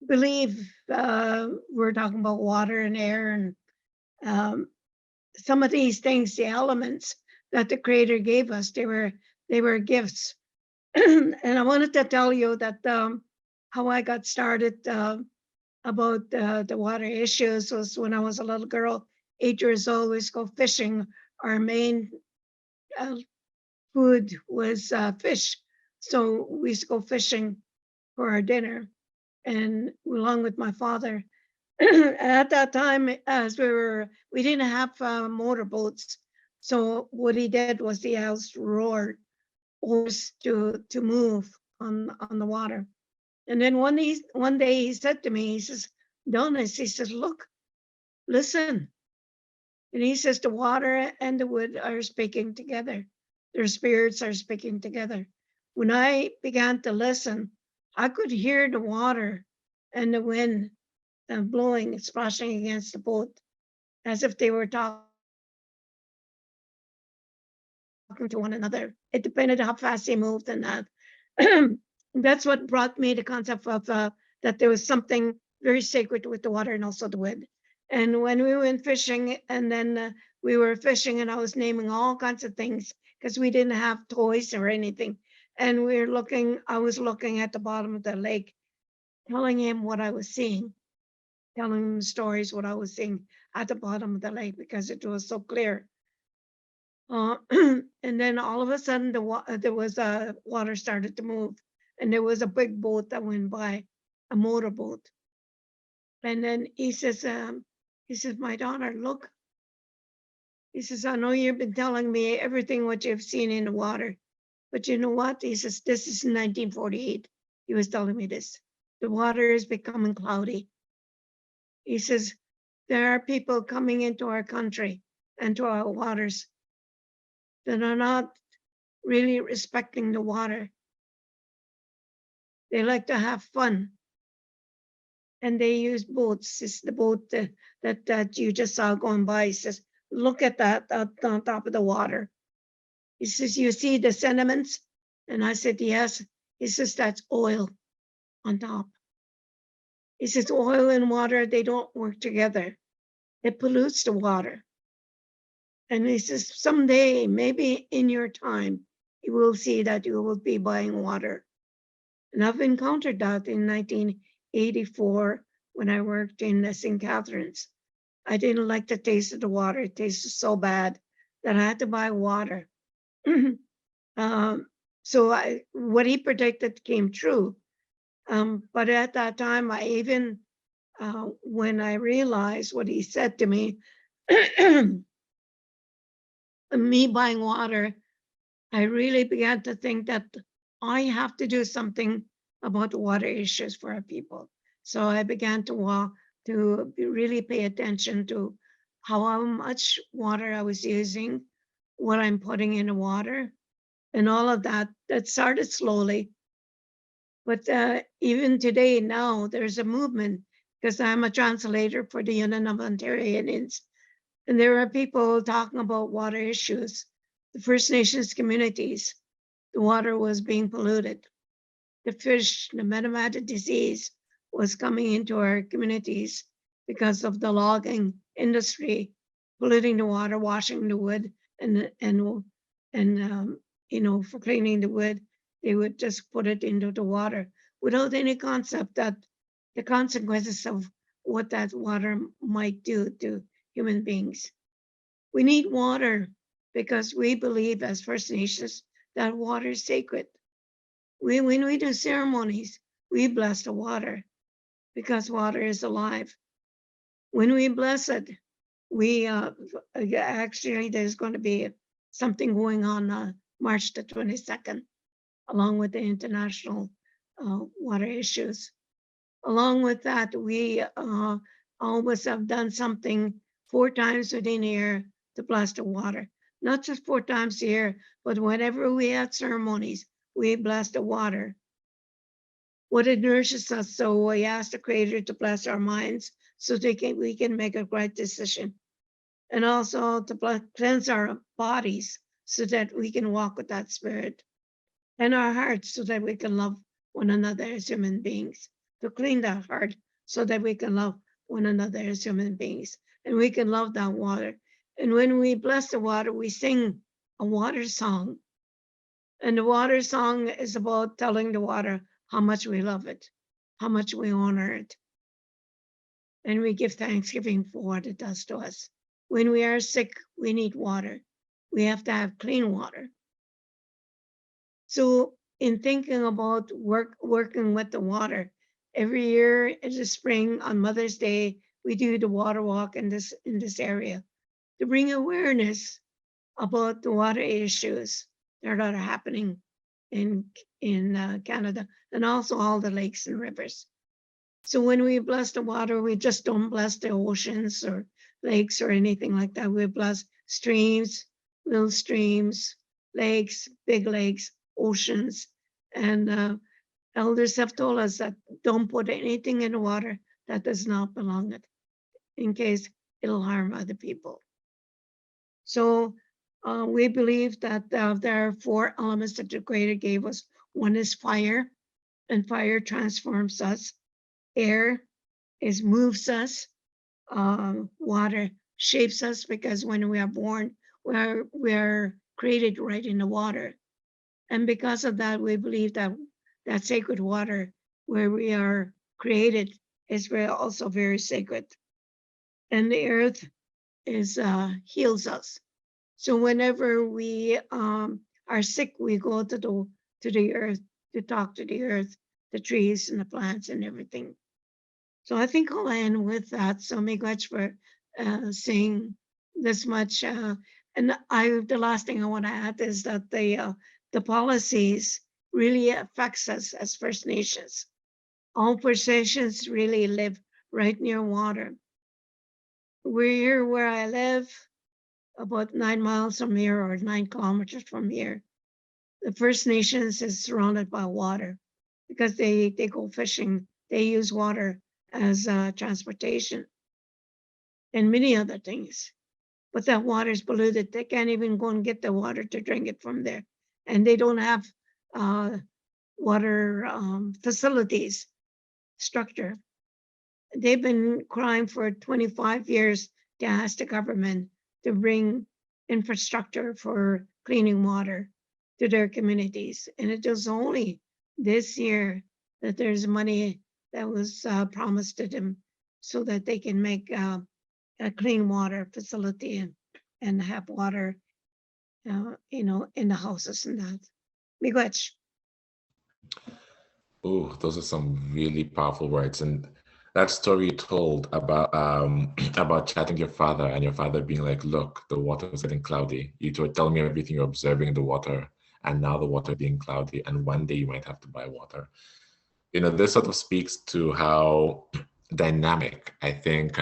Speaker 5: belief, we're talking about water and air and some of these things, the elements that the Creator gave us, they were gifts. And I wanted to tell you that how I got started about the water issues was when I was a little girl, 8 years old. We used to go fishing. Our main food was fish, so we used to go fishing for our dinner, and along with my father. At that time, as we didn't have motorboats, so what he did was he used roared oars to move on the water. And then one day he said to me, he says, "Donis," he says, "look, listen." And he says, the water and the wood are speaking together. Their spirits are speaking together. When I began to listen, I could hear the water and the wind and blowing, splashing against the boat, as if they were talking to one another. It depended how fast they moved and that. That's what brought me the concept of that there was something very sacred with the water and also the wind. And when we went fishing, and then we were fishing, and I was naming all kinds of things because we didn't have toys or anything. And I was looking at the bottom of the lake, telling him what I was seeing, telling him stories, what I was seeing at the bottom of the lake, because it was so clear. And then all of a sudden, there was water started to move, and there was a big boat that went by, a motorboat. And then he says, "My daughter, look." He says, "I know you've been telling me everything what you've seen in the water, but you know what?" He says, "This is 1948. He was telling me this. The water is becoming cloudy." He says, "There are people coming into our country and to our waters that are not really respecting the water. They like to have fun. And they use boats." It's the boat that you just saw going by. He says, "Look at that on top of the water." He says, "You see the sediments?" And I said, "Yes." He says, "That's oil on top." He says, "Oil and water, they don't work together. It pollutes the water." And he says, "Someday, maybe in your time, you will see that you will be buying water." And I've encountered that in 1984 when I worked in St. Catharines. I didn't like the taste of the water. It tasted so bad that I had to buy water. So what he predicted came true. But at that time, I even, when I realized what he said to me, me buying water, I really began to think that I have to do something about the water issues for our people. So I began to really pay attention to how much water I was using, what I'm putting in the water, and all of that. That started slowly, But even today, now, there's a movement, because I'm a translator for the Union of Ontarians, and there are people talking about water issues. The First Nations communities, the water was being polluted. The fish, the metamatid disease was coming into our communities because of the logging industry, polluting the water, washing the wood, and you know, for cleaning the wood, they would just put it into the water without any concept that the consequences of what that water might do to human beings. We need water because we believe as First Nations that water is sacred. When we do ceremonies, we bless the water because water is alive. When we bless it, we actually, there's going to be something going on March the 22nd, along with the international water issues. Along with that, we always have done something 4 times within a year to bless the water. Not just 4 times a year, but whenever we had ceremonies, we bless the water. What it nourishes us, so we ask the Creator to bless our minds so we can make a right decision. And also to cleanse our bodies so that we can walk with that spirit. And our hearts so that we can love one another as human beings. To clean that heart so that we can love one another as human beings. And we can love that water. And when we bless the water, we sing a water song. And the water song is about telling the water how much we love it, how much we honor it. And we give thanksgiving for what it does to us. When we are sick, we need water. We have to have clean water. So in thinking about working with the water, every year in the spring on Mother's Day, we do the water walk in this area to bring awareness about the water issues that are happening in Canada, and also all the lakes and rivers. So when we bless the water, we just don't bless the oceans or lakes or anything like that. We bless streams, little streams, lakes, big lakes, oceans. And elders have told us that don't put anything in the water that does not belong it, in case it'll harm other people. So we believe that there are 4 elements that the Creator gave us. One is fire, and fire transforms us. Air moves us. Water shapes us, because when we are born, we are created right in the water. And because of that, we believe that that sacred water where we are created is also very sacred. And the earth heals us. So whenever we are sick, we go to the earth to talk to the earth, the trees and the plants and everything. So I think I'll end with that. So miigwech for saying this much. And the last thing I want to add is that the policies really affects us as First Nations. All First Nations really live right near water. We're here where I live, about 9 miles from here, or 9 kilometers from here. The First Nations is surrounded by water because they go fishing. They use water as transportation and many other things. But that water is polluted. They can't even go and get the water to drink it from there. And they don't have water facilities structure. They've been crying for 25 years to ask the government to bring infrastructure for cleaning water to their communities. And it was only this year that there's money that was promised to them so that they can make a clean water facility and have water, in the houses and that. Miigwech.
Speaker 4: Oh, those are some really powerful words. And that story you told about about chatting to your father and your father being like, look, the water is getting cloudy. You were telling me everything you're observing in the water, and now the water being cloudy, and one day you might have to buy water. This sort of speaks to how dynamic I think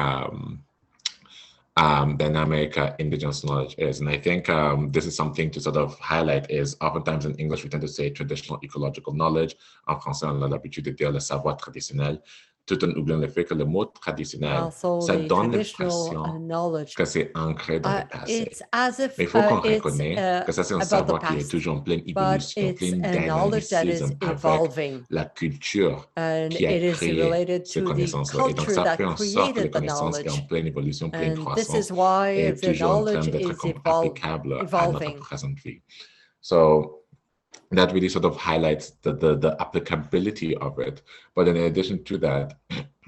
Speaker 4: dynamic Indigenous knowledge is. And I think this is something to sort of highlight is oftentimes in English, we tend to say traditional ecological knowledge. En français, on a l'habitude de dire le savoir traditionnel, tout en oubliant le fait que le mot traditionnel, ça donne l'impression que c'est ancré dans le passé. Mais il faut qu'on reconnaisse que ça, c'est un savoir qui est toujours en pleine évolution, pleine dynamicisme avec la culture qui a créé ces connaissances-là. Et donc, ça fait en sorte que les connaissances est en pleine évolution, pleine croissance, et toujours en train d'être comme applicable à notre présente vie. So, that really sort of highlights the applicability of it. But in addition to that,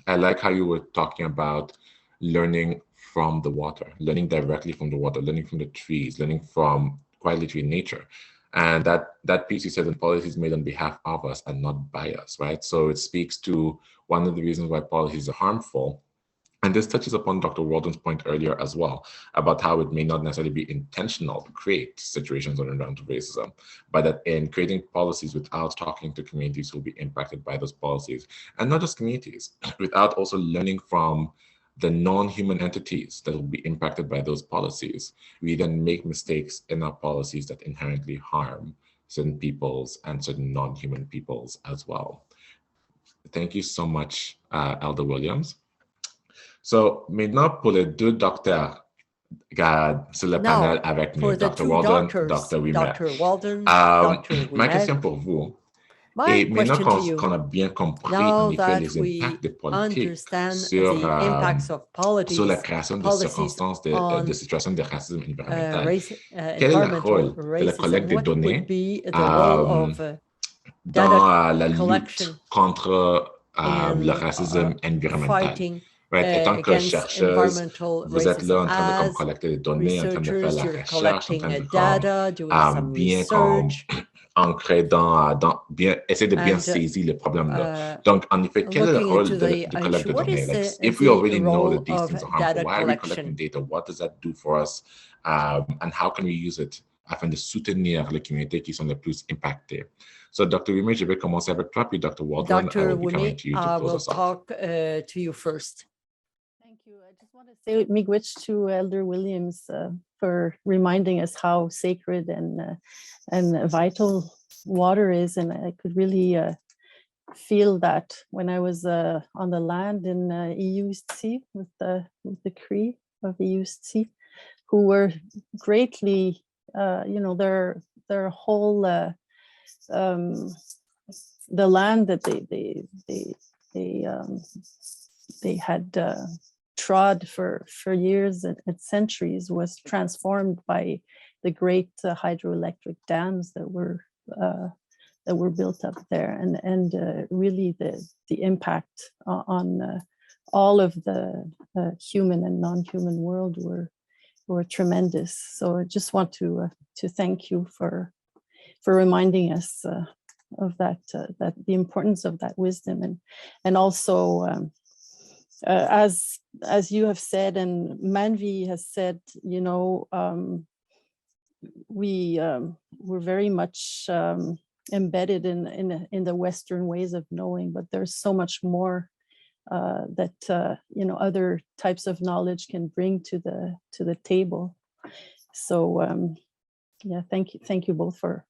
Speaker 4: I like how you were talking about learning from the water, learning directly from the water, learning from the trees, learning from quite literally nature. And that piece you said, and policies made on behalf of us and not by us, right? So it speaks to one of the reasons why policies are harmful. And this touches upon Dr. Walden's point earlier as well, about how it may not necessarily be intentional to create situations around racism, but that in creating policies without talking to communities who will be impacted by those policies, and not just communities, without also learning from the non-human entities that will be impacted by those policies, we then make mistakes in our policies that inherently harm certain peoples and certain non-human peoples as well. Thank you so much, Elder Williams. So, maintenant, pour les deux docteurs sur le panel avec nous, Dr. Walden, Dr. Wimet. Ma question pour vous, et maintenant qu'on a bien compris en effet les impacts des politiques sur la création de circonstances de situations de racisme environnemental, quel est le rôle de la collecte des données dans la lutte contre le racisme environnemental? Right. Étant que chercheuse, vous êtes là en train de collecter des données, en train de faire la recherche, en train de bien ancrer dans bien, essayer de bien saisir le problème là. Donc, en effet, quel est le rôle de collecte de données? Like, if we already know that these things are harmful, why are we collecting data? What does that do for us? And how can we use it afin de soutenir les communautés qui sont les plus impactées? So, Dr. Wimet, je vais commencer avec toi, puis Dr. Walden,
Speaker 3: Dr. Wimet, will talk to you first.
Speaker 8: I just want to say miigwech to Elder Williams for reminding us how sacred and vital water is. And I could really feel that when I was on the land in EUC with the Cree of EUC, who were greatly, their whole the land that they had trod for years and centuries was transformed by the great hydroelectric dams that were built up there, and really the impact on all of the human and non-human world were tremendous. So I just want to thank you for reminding us of that the importance of that wisdom, and also as you have said and Manvi has said, we're very much embedded in the Western ways of knowing, but there's so much more that other types of knowledge can bring to the table. So yeah, thank you both for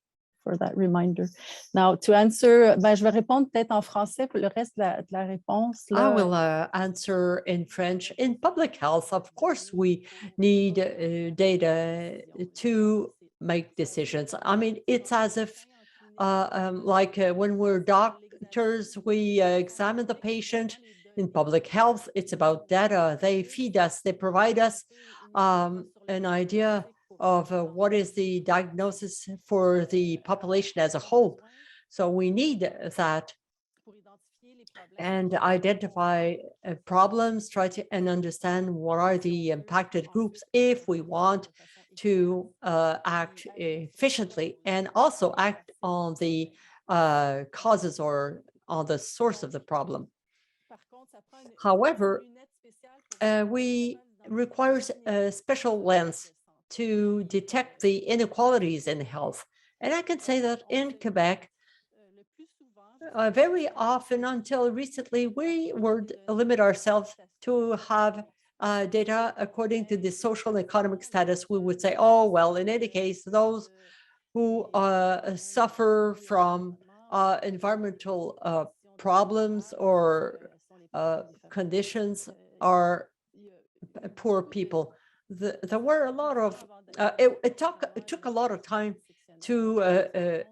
Speaker 8: that reminder. Now, to answer, je vais répondre peut-être en français pour le reste de la réponse.
Speaker 3: I will answer in French. In public health, of course, we need data to make decisions. I mean, it's as if when we're doctors, we examine the patient. In public health, it's about data. They feed us, they provide us an idea of what is the diagnosis for the population as a whole. So we need that and identify problems, try to and understand what are the impacted groups if we want to act efficiently and also act on the causes or on the source of the problem. However, we requires a special lens to detect the inequalities in health. And I can say that in Quebec, very often until recently, we would limit ourselves to have data according to the social and economic status, we would say, oh, well, in any case, those who suffer from environmental problems or conditions are poor people. There were a lot of, it took a lot of time to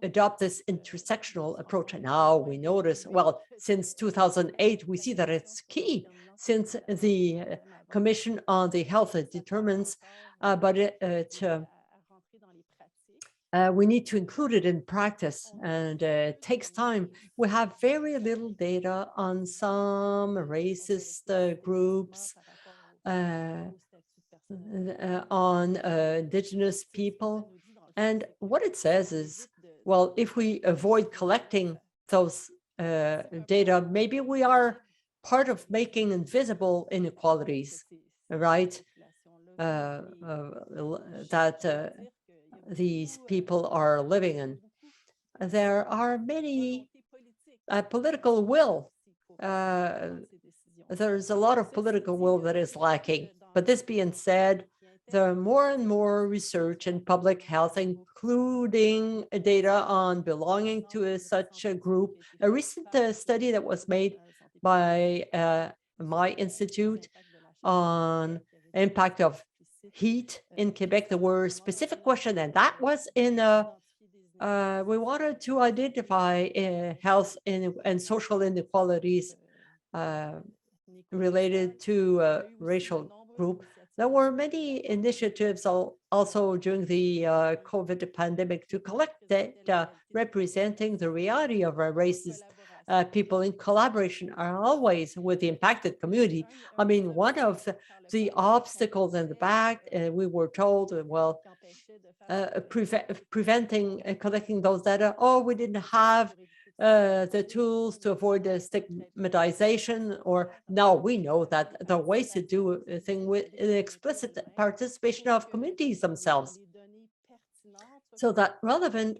Speaker 3: adopt this intersectional approach. And now we notice, well, since 2008, we see that it's key since the Commission on the Health determines, but we need to include it in practice, and it takes time. We have very little data on some racist groups, on Indigenous people. And what it says is, well, if we avoid collecting those data, maybe we are part of making invisible inequalities, right? That these people are living in. There are many political will. There's a lot of political will that is lacking. But this being said, there are more and more research in public health, including data on belonging to such a group. A recent study that was made by my institute on impact of heat in Quebec, there were specific questions, and that was in we wanted to identify health and social inequalities related to racial group. There were many initiatives also during the COVID pandemic to collect data representing the reality of our racist people in collaboration are always with the impacted community. I mean, one of the obstacles in the back, we were told, well, preventing collecting those data, oh, we didn't have the tools to avoid the stigmatization, or now we know that there are ways to do a thing with the explicit participation of communities themselves, so that relevant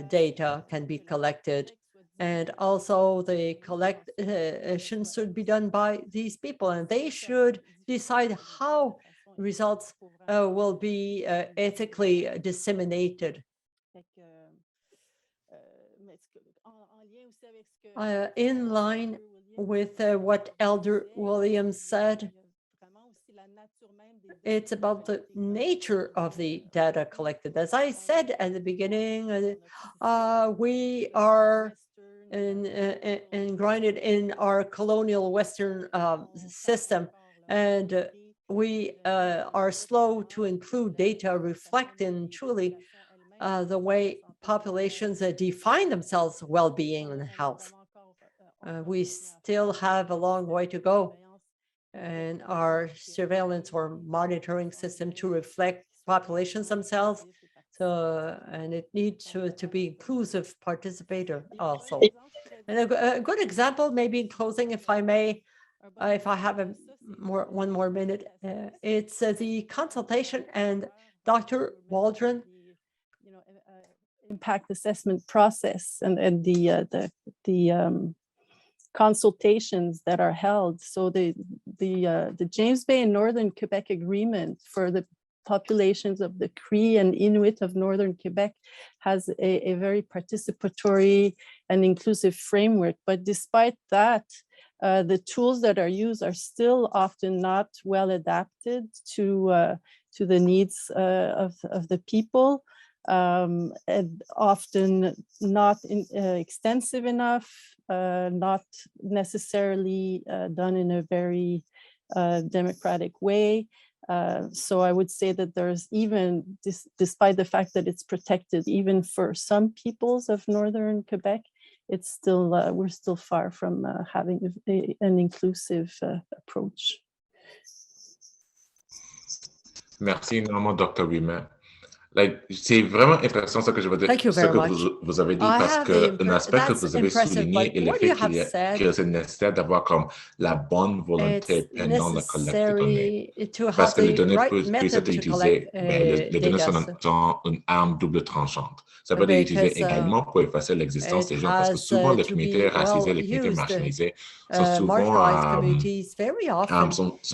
Speaker 3: data can be collected. And also the collection should be done by these people, and they should decide how results will be ethically disseminated. In line with what Elder Williams said, it's about the nature of the data collected. As I said at the beginning, we are engrinded in our colonial Western system, and we are slow to include data reflecting truly the way populations define themselves well-being and health. We still have a long way to go in our surveillance or monitoring system to reflect populations themselves. So, and it needs to be inclusive, participator also. And a good example, maybe in closing, if I may, if I have one more minute, it's the consultation, and Dr. Waldron.
Speaker 8: Impact assessment process and the consultations that are held. So the James Bay and Northern Quebec Agreement for the populations of the Cree and Inuit of Northern Quebec has a very participatory and inclusive framework. But despite that, the tools that are used are still often not well adapted to the needs of the people. And often not extensive enough, not necessarily done in a very democratic way. So I would say that there's even, despite the fact that it's protected, even for some peoples of Northern Quebec, it's still, we're still far from having an inclusive approach.
Speaker 4: Merci énormément, Dr. Ouimet. C'est vraiment intéressant ce que je veux dire,
Speaker 3: Thank you
Speaker 4: ce
Speaker 3: very
Speaker 4: que
Speaker 3: much.
Speaker 4: vous avez dit, parce qu'un aspect que vous avez souligné est le fait que c'est nécessaire d'avoir comme la bonne volonté pendant la collecte de données. Parce que les données peuvent être utilisées, les données sont une arme double tranchante. Ça peut être utilisé également pour effacer l'existence des gens, parce que souvent les communautés racisées, les communautés marginalisées sont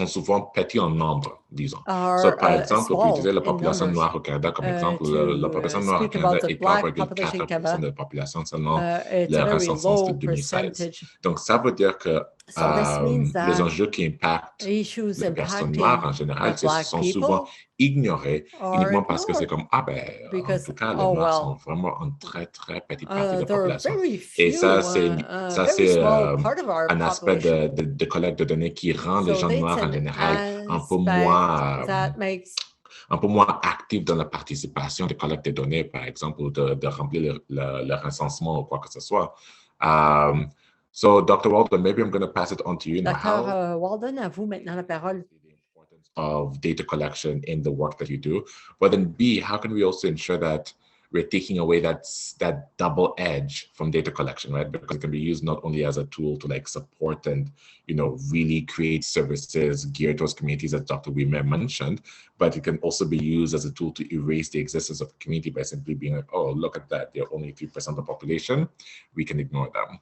Speaker 4: souvent petits en nombre, disons. Par exemple, on peut utiliser la population noire au Canada comme exemple. La population noire au Canada est 3,4% de la population selon le recensus de 2016. Donc, ça veut dire que les enjeux qui impactent les personnes noires en général sont souvent ignorés uniquement parce que c'est comme, en tout cas, les Noirs sont vraiment une très, très petite partie de la population. Et ça, c'est un aspect de collecte de données qui rend les gens noirs en général un peu moins actifs dans la participation de collecte de données, par exemple, ou de remplir le recensement ou quoi que ce soit. So, Dr. Walden, maybe I'm going to pass it on to you now.
Speaker 3: Dr. Walden, à vous maintenant la parole.
Speaker 4: Of data collection in the work that you do, but then B, how can we also ensure that we're taking away that double edge from data collection, right? Because it can be used not only as a tool to like support and, really create services geared towards communities, as Dr. Wimmer mentioned, but it can also be used as a tool to erase the existence of the community by simply being like, oh, look at that, they're only 3% of the population, we can ignore them.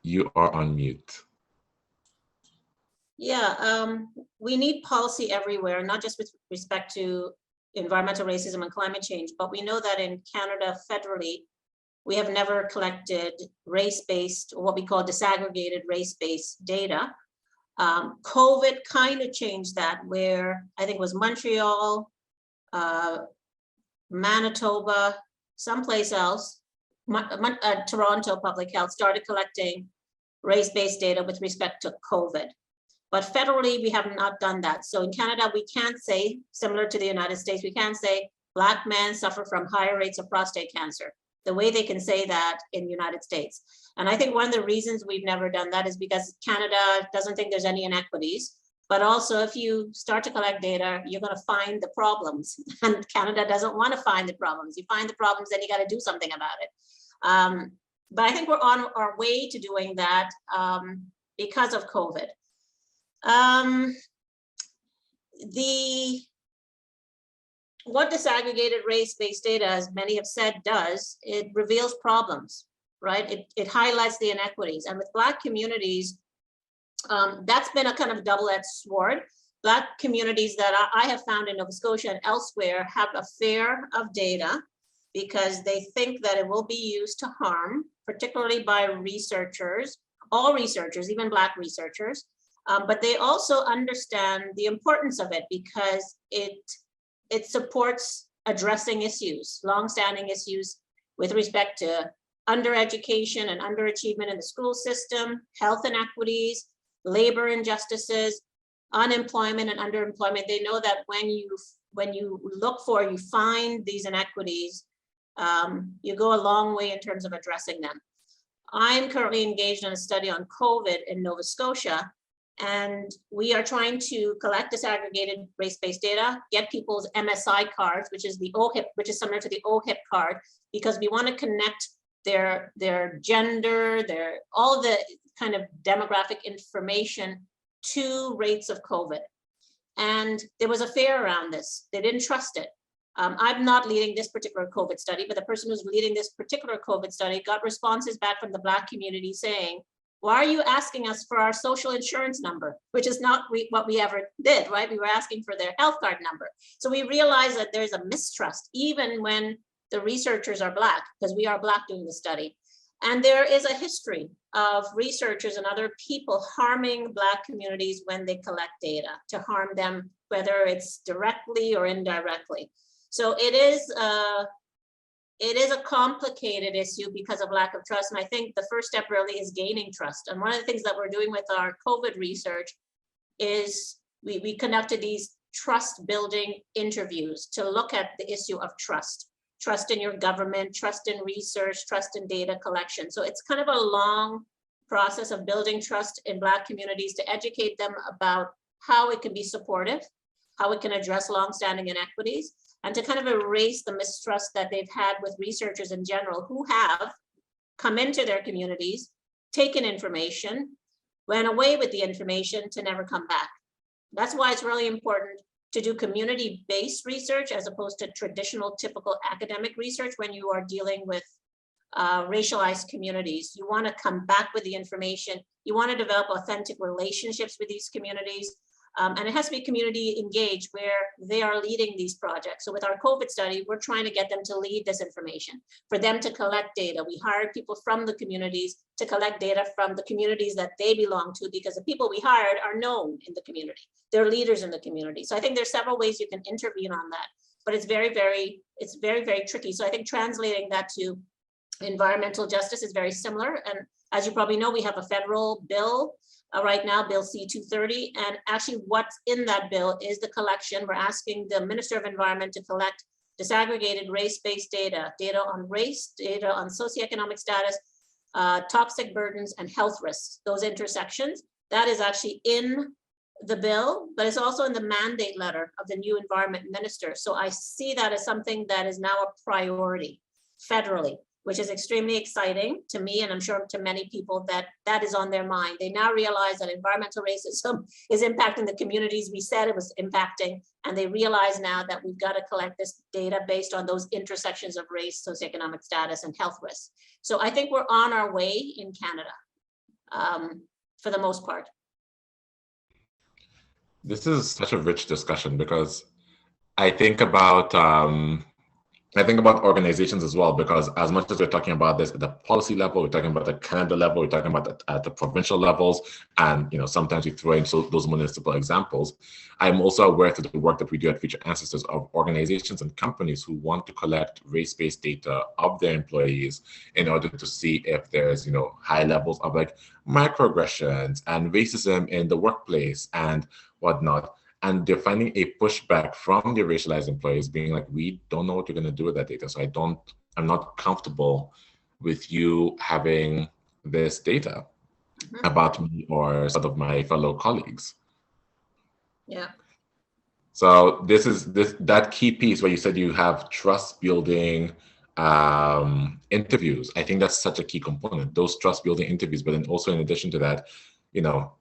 Speaker 4: You are on mute.
Speaker 7: Yeah, we need policy everywhere, not just with respect to environmental racism and climate change, but we know that in Canada federally, we have never collected race-based, or what we call disaggregated race-based data. COVID kind of changed that, where I think it was Montreal, Manitoba, someplace else, Toronto Public Health started collecting race-based data with respect to COVID. But federally, we have not done that. So in Canada, we can't say, similar to the United States, we can't say Black men suffer from higher rates of prostate cancer, the way they can say that in the United States. And I think one of the reasons we've never done that is because Canada doesn't think there's any inequities. But also, if you start to collect data, you're going to find the problems. And Canada doesn't want to find the problems. You find the problems, then you got to do something about it. But I think we're on our way to doing that because of COVID. What disaggregated race-based data, as many have said, does, it reveals problems, right? It highlights the inequities. And with Black communities, that's been a kind of double-edged sword. Black communities that I have found in Nova Scotia and elsewhere have a fear of data because they think that it will be used to harm, particularly by researchers, all researchers, even Black researchers. But they also understand the importance of it because it supports addressing issues, longstanding issues with respect to undereducation and underachievement in the school system, health inequities, labor injustices, unemployment and underemployment. They know that when you look for, you find these inequities, you go a long way in terms of addressing them. I'm currently engaged in a study on COVID in Nova Scotia, and we are trying to collect disaggregated race-based data, get people's MSI cards, which is the OHIP, which is similar to the OHIP card, because we want to connect their gender, all the kind of demographic information to rates of COVID. And there was a fear around this. They didn't trust it. I'm not leading this particular COVID study, but the person who's leading this particular COVID study got responses back from the Black community saying, why are you asking us for our social insurance number? Which is not what we ever did, right? We were asking for their health card number. So we realized that there's a mistrust, even when the researchers are Black, because we are Black doing the study. And there is a history of researchers and other people harming Black communities when they collect data, to harm them, whether it's directly or indirectly. So it is a complicated issue because of lack of trust. And I think the first step really is gaining trust. And one of the things that we're doing with our COVID research is we conducted these trust building interviews to look at the issue of trust in your government, trust in research, trust in data collection. So it's kind of a long process of building trust in Black communities to educate them about how it can be supportive, how it can address longstanding inequities, and to kind of erase the mistrust that they've had with researchers in general who have come into their communities, taken information, went away with the information to never come back. That's why it's really important to do community-based research as opposed to traditional typical academic research when you are dealing with racialized communities. You want to come back with the information. You want to develop authentic relationships with these communities. And it has to be community engaged where they are leading these projects. So with our COVID study, we're trying to get them to lead this information, for them to collect data. We hired people from the communities to collect data from the communities that they belong to, because the people we hired are known in the community. They're leaders in the community. So I think there's several ways you can intervene on that, but it's very, very tricky. So I think translating that to environmental justice is very similar. And as you probably know, we have a federal bill right now, Bill C-230, and actually what's in that bill is the collection. We're asking the Minister of Environment to collect disaggregated race-based data, data on race, data on socioeconomic status, toxic burdens, and health risks, those intersections. That is actually in the bill, but it's also in the mandate letter of the new environment minister. So I see that as something that is now a priority federally, which is extremely exciting to me, and I'm sure to many people that that is on their mind. They now realize that environmental racism is impacting the communities we said it was impacting, and they realize now that we've got to collect this data based on those intersections of race, socioeconomic status, and health risks. So I think we're on our way in Canada, for the most part.
Speaker 4: This is such a rich discussion, because I think about organizations as well, because as much as we're talking about this at the policy level, we're talking about the Canada level, we're talking about at the provincial levels, and sometimes we throw in those municipal examples. I'm also aware through the work that we do at Future Ancestors of organizations and companies who want to collect race-based data of their employees in order to see if there's high levels of like microaggressions and racism in the workplace and whatnot. And they're finding a pushback from their racialized employees being like, we don't know what you're going to do with that data. So I'm not comfortable with you having this data about me or sort of my fellow colleagues.
Speaker 7: Yeah.
Speaker 4: So that key piece where you said you have trust building interviews. I think that's such a key component, those trust building interviews. But then also in addition to that,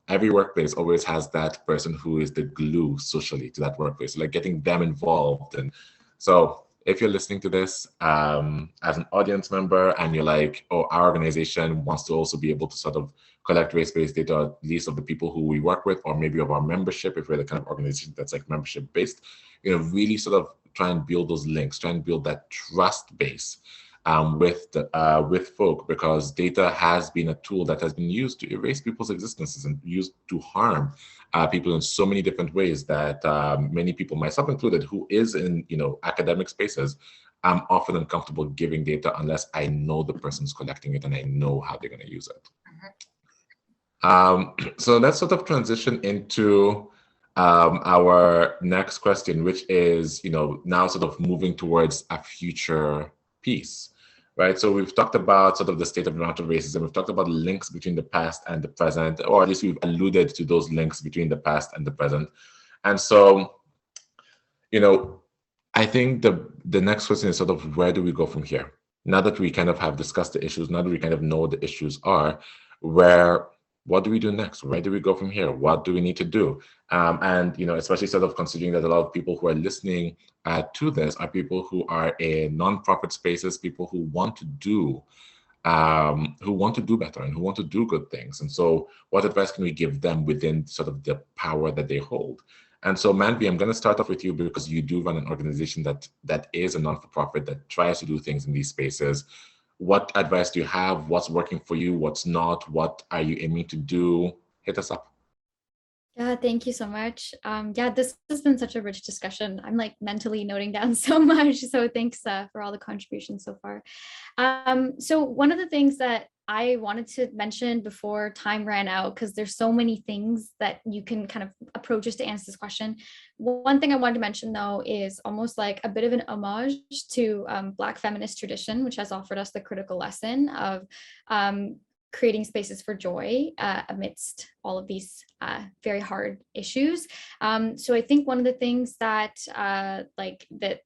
Speaker 4: every workplace always has that person who is the glue socially to that workplace, like getting them involved. And so if you're listening to this as an audience member and you're like, oh, our organization wants to also be able to sort of collect race-based data, at least of the people who we work with, or maybe of our membership, if we're the kind of organization that's like membership-based, really sort of try and build those links, try and build that trust base with folk, because data has been a tool that has been used to erase people's existences and used to harm people in so many different ways that many people, myself included, who is in academic spaces, I'm often uncomfortable giving data unless I know the person's collecting it and I know how they're going to use it. So let's sort of transition into our next question, which is now sort of moving towards a future piece. Right, so we've talked about sort of the state of environmental racism. We've talked about links between the past and the present, or at least we've alluded to those links between the past and the present. And so, I think the next question is sort of, where do we go from here? Now that we kind of have discussed the issues, now that we kind of know what the issues are, what do we do next? Where do we go from here? What do we need to do? And especially sort of considering that a lot of people who are listening to this are people who are in nonprofit spaces, people who want to do better and who want to do good things. And so, what advice can we give them within sort of the power that they hold? And so, Manvi, I'm going to start off with you because you do run an organization that is a non-for-profit that tries to do things in these spaces. What advice do you have? What's working for you? What's not? What are you aiming to do? Hit us up.
Speaker 6: Yeah, thank you so much. Yeah, this has been such a rich discussion. I'm like mentally noting down so much. So thanks for all the contributions so far. So one of the things that I wanted to mention before time ran out, because there's so many things that you can kind of approach just to answer this question. One thing I wanted to mention, though, is almost like a bit of an homage to Black feminist tradition, which has offered us the critical lesson of creating spaces for joy amidst all of these very hard issues. So I think one of the things that that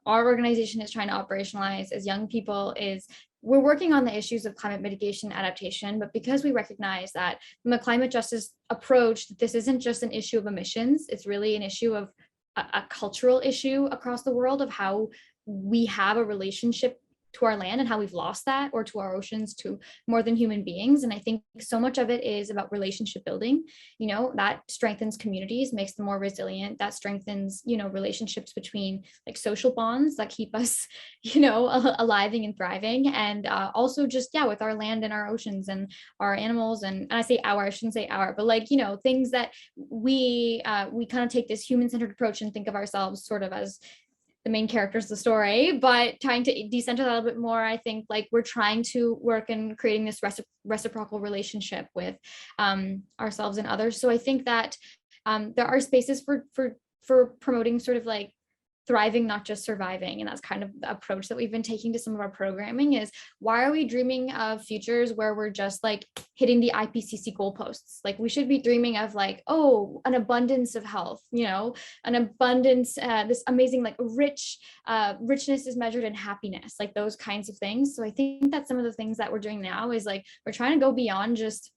Speaker 6: our organization is trying to operationalize as young people is we're working on the issues of climate mitigation adaptation, but because we recognize that from a climate justice approach, this isn't just an issue of emissions, it's really an issue of a cultural issue across the world of how we have a relationship to our land and how we've lost that, or to our oceans, to more than human beings. And I think so much of it is about relationship building, that strengthens communities, makes them more resilient, that strengthens, relationships between like social bonds that keep us, alive and thriving. And also just, with our land and our oceans and our animals. And I say our, I shouldn't say our, but things that we kind of take this human-centered approach and think of ourselves sort of as the main characters of the story, but trying to decenter that a little bit more. I think we're trying to work in creating this reciprocal relationship with ourselves and others. So I think that there are spaces for promoting sort of thriving, not just surviving. And that's kind of the approach that we've been taking to some of our programming is, why are we dreaming of futures where we're just hitting the IPCC goalposts? We should be dreaming of an abundance of health, an abundance, this amazing, richness is measured in happiness, those kinds of things. So I think that some of the things that we're doing now is we're trying to go beyond just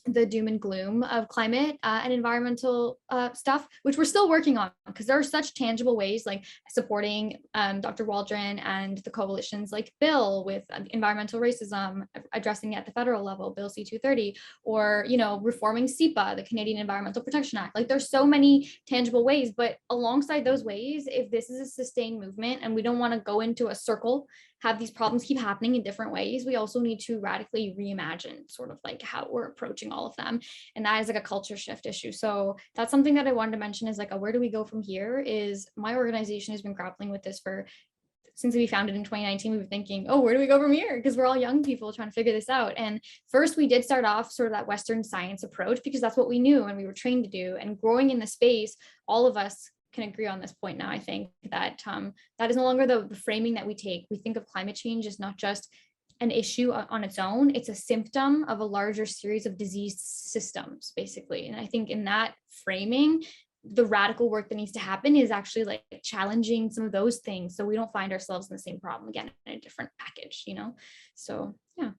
Speaker 6: the doom and gloom of climate and environmental stuff, which we're still working on, because there are such tangible ways supporting Dr. Waldron and the coalitions like Bill with environmental racism, addressing it at the federal level, Bill C-230, or, reforming CEPA, the Canadian Environmental Protection Act. There's so many tangible ways, but alongside those ways, if this is a sustained movement and we don't want to go into a circle, have these problems keep happening in different ways, we also need to radically reimagine sort of how we're approaching all of them. And that is a culture shift issue. So that's something that I wanted to mention is where do we go from here? Is my organization has been grappling with this since we founded in 2019. We were thinking, where do we go from here? Because we're all young people trying to figure this out. And first we did start off sort of that Western science approach, because that's what we knew and we were trained to do. And growing in the space, all of us can agree on this point now. I think that that is no longer the framing that we take. We think of climate change as not just an issue on its own, it's a symptom of a larger series of disease systems, basically. And I think in that framing, the radical work that needs to happen is actually challenging some of those things, so we don't find ourselves in the same problem again in a different package, So yeah.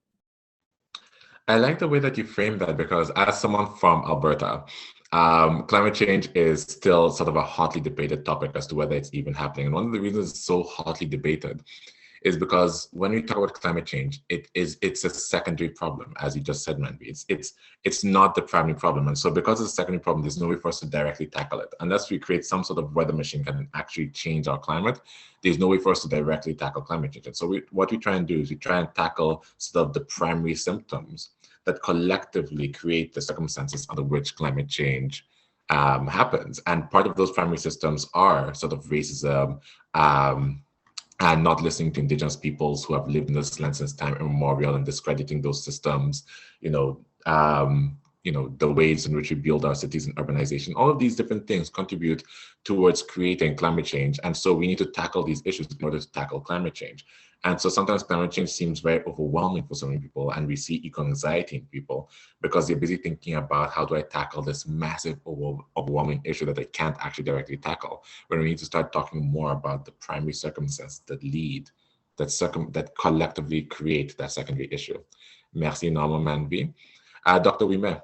Speaker 4: I like the way that you frame that, because as someone from Alberta, climate change is still sort of a hotly debated topic as to whether it's even happening. And one of the reasons it's so hotly debated is because when we talk about climate change, it's a secondary problem, as you just said, Manvi. It's not the primary problem. And so because it's a secondary problem, there's no way for us to directly tackle it. Unless we create some sort of weather machine that can actually change our climate, there's no way for us to directly tackle climate change. And so what we try and do is we try and tackle sort of the primary symptoms that collectively create the circumstances under which climate change happens. And part of those primary systems are sort of racism, and not listening to Indigenous peoples who have lived in this land since time immemorial, and discrediting those systems, the ways in which we build our cities and urbanization. All of these different things contribute towards creating climate change. And so we need to tackle these issues in order to tackle climate change. And so sometimes climate change seems very overwhelming for so many people, and we see eco-anxiety in people because they're busy thinking about, how do I tackle this massive, overwhelming issue that I can't actually directly tackle, when we need to start talking more about the primary circumstances that lead, that collectively create that secondary issue. Merci énormément, Manvi. Dr. Ouimet,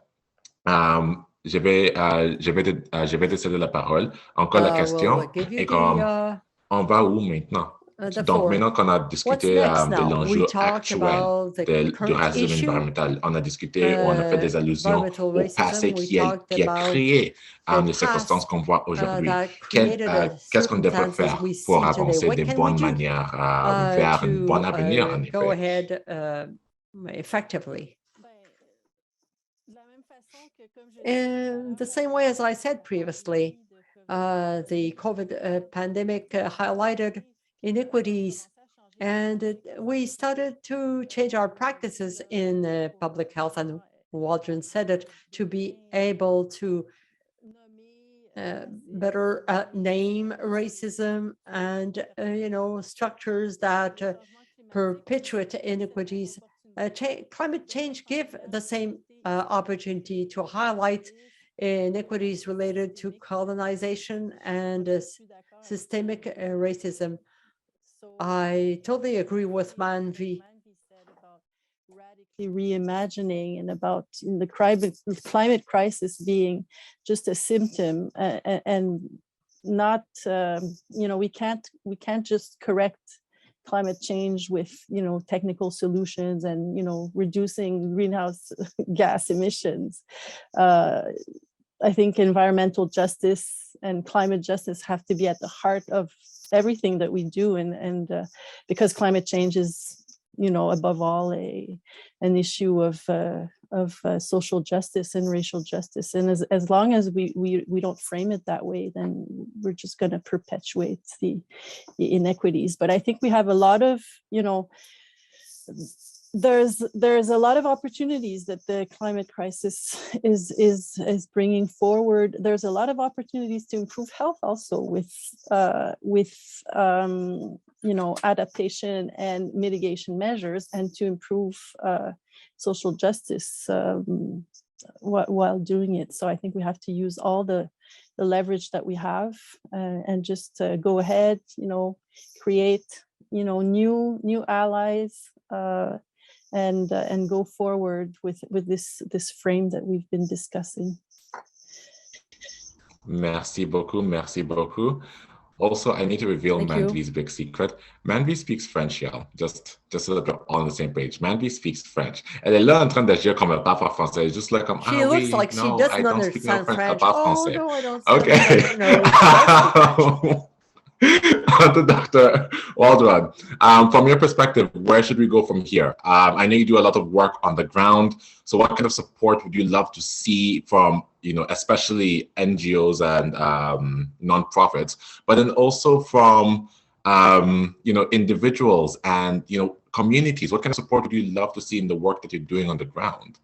Speaker 4: je vais te céder la parole. Encore la question est comme, on va où maintenant? Donc, maintenant qu'on a discuté de l'enjeu actuel du racisme environnemental, on a discuté, on a fait des allusions au passé qui a créé les circonstances qu'on voit aujourd'hui. Qu'est-ce qu'on devrait faire pour avancer de bonnes manières vers un bon avenir, en effet?
Speaker 3: Effectively. In the same way as I said previously, the COVID pandemic highlighted inequities, and we started to change our practices in public health, and Waldron said it, to be able to better name racism and structures that perpetuate inequities. climate change give the same opportunity to highlight inequities related to colonization and systemic racism. I totally agree with Manvi.
Speaker 8: Radically reimagining and about the climate crisis being just a symptom and not, we can't just correct climate change with, technical solutions and, reducing greenhouse gas emissions. I think environmental justice and climate justice have to be at the heart of everything that we do. And because climate change is, above all an issue of social justice and racial justice. And as long as we don't frame it that way, then we're just going to perpetuate the inequities. But I think we have a lot of, there's a lot of opportunities that the climate crisis is bringing forward. There's a lot of opportunities to improve health also with adaptation and mitigation measures, and to improve social justice while doing it. So I think we have to use all the leverage that we have and just go ahead, create, new allies and go forward with this frame that we've been discussing.
Speaker 4: Merci beaucoup, merci beaucoup. Also, I need to reveal Manvi's big secret. Manvi speaks French, y'all. Just so that we're on the same page. Manvi speaks French. Elle est là en train d'agir comme elle parle français. Just like,
Speaker 3: she looks like she doesn't understand French.
Speaker 4: Oh,
Speaker 3: no, I don't.
Speaker 4: Okay.
Speaker 3: No.
Speaker 4: Dr. Waldron, from your perspective, where should we go from here? I know you do a lot of work on the ground. So what kind of support would you love to see from, especially NGOs and nonprofits, but then also from, individuals and, communities? What kind of support would you love to see in the work that you're doing on the ground?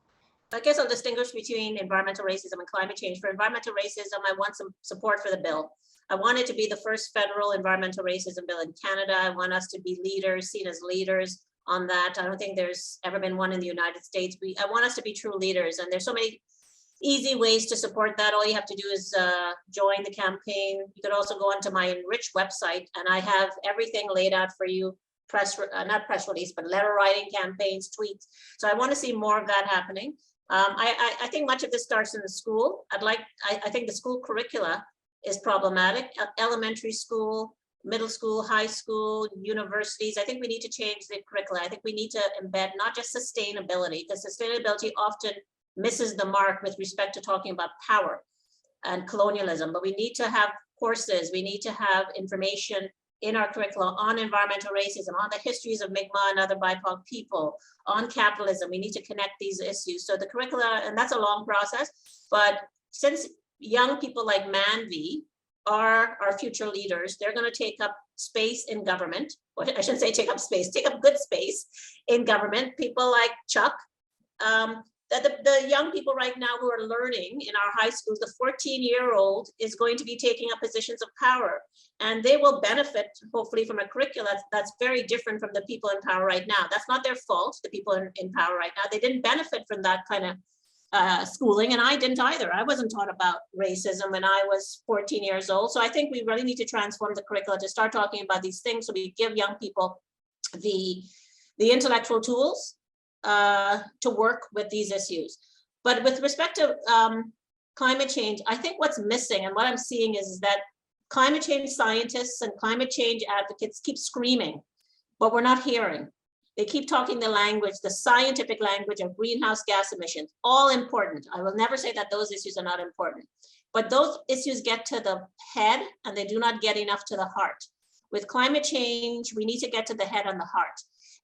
Speaker 7: I guess I'll distinguish between environmental racism and climate change. For environmental racism, I want some support for the bill. I want it to be the first federal environmental racism bill in Canada. I want us to be leaders, seen as leaders on that. I don't think there's ever been one in the United States. I want us to be true leaders, and there's so many easy ways to support that. All you have to do is join the campaign. You could also go onto my Enrich website, and I have everything laid out for you. Not press release, but letter writing campaigns, tweets. So I want to see more of that happening. I think much of this starts in the school. I think the school curricula is problematic. Elementary school, middle school, high school, universities. I think we need to change the curricula. I think we need to embed not just sustainability, because sustainability often misses the mark with respect to talking about power and colonialism, but we need to have courses. We need to have information in our curricula on environmental racism, on the histories of Mi'kmaq and other BIPOC people, on capitalism. We need to connect these issues. So the curricula, and that's a long process, but since young people like Manvi are our future leaders, they're going to take up space in government. Well, I shouldn't say take up space, take up good space in government. People like Chuck, the young people right now who are learning in our high schools, the 14-year-old is going to be taking up positions of power, and they will benefit hopefully from a curricula that's very different from the people in power right now. That's not their fault, the people in power right now. They didn't benefit from that kind of schooling, and I didn't either. I wasn't taught about racism when I was 14 years old. So I think we really need to transform the curricula to start talking about these things, so we give young people the intellectual tools to work with these issues. But with respect to climate change, I think what's missing, and what I'm seeing, is that climate change scientists and climate change advocates keep screaming, but we're not hearing. They keep talking the language, the scientific language of greenhouse gas emissions, all important. I will never say that those issues are not important, but those issues get to the head and they do not get enough to the heart. With climate change, we need to get to the head and the heart.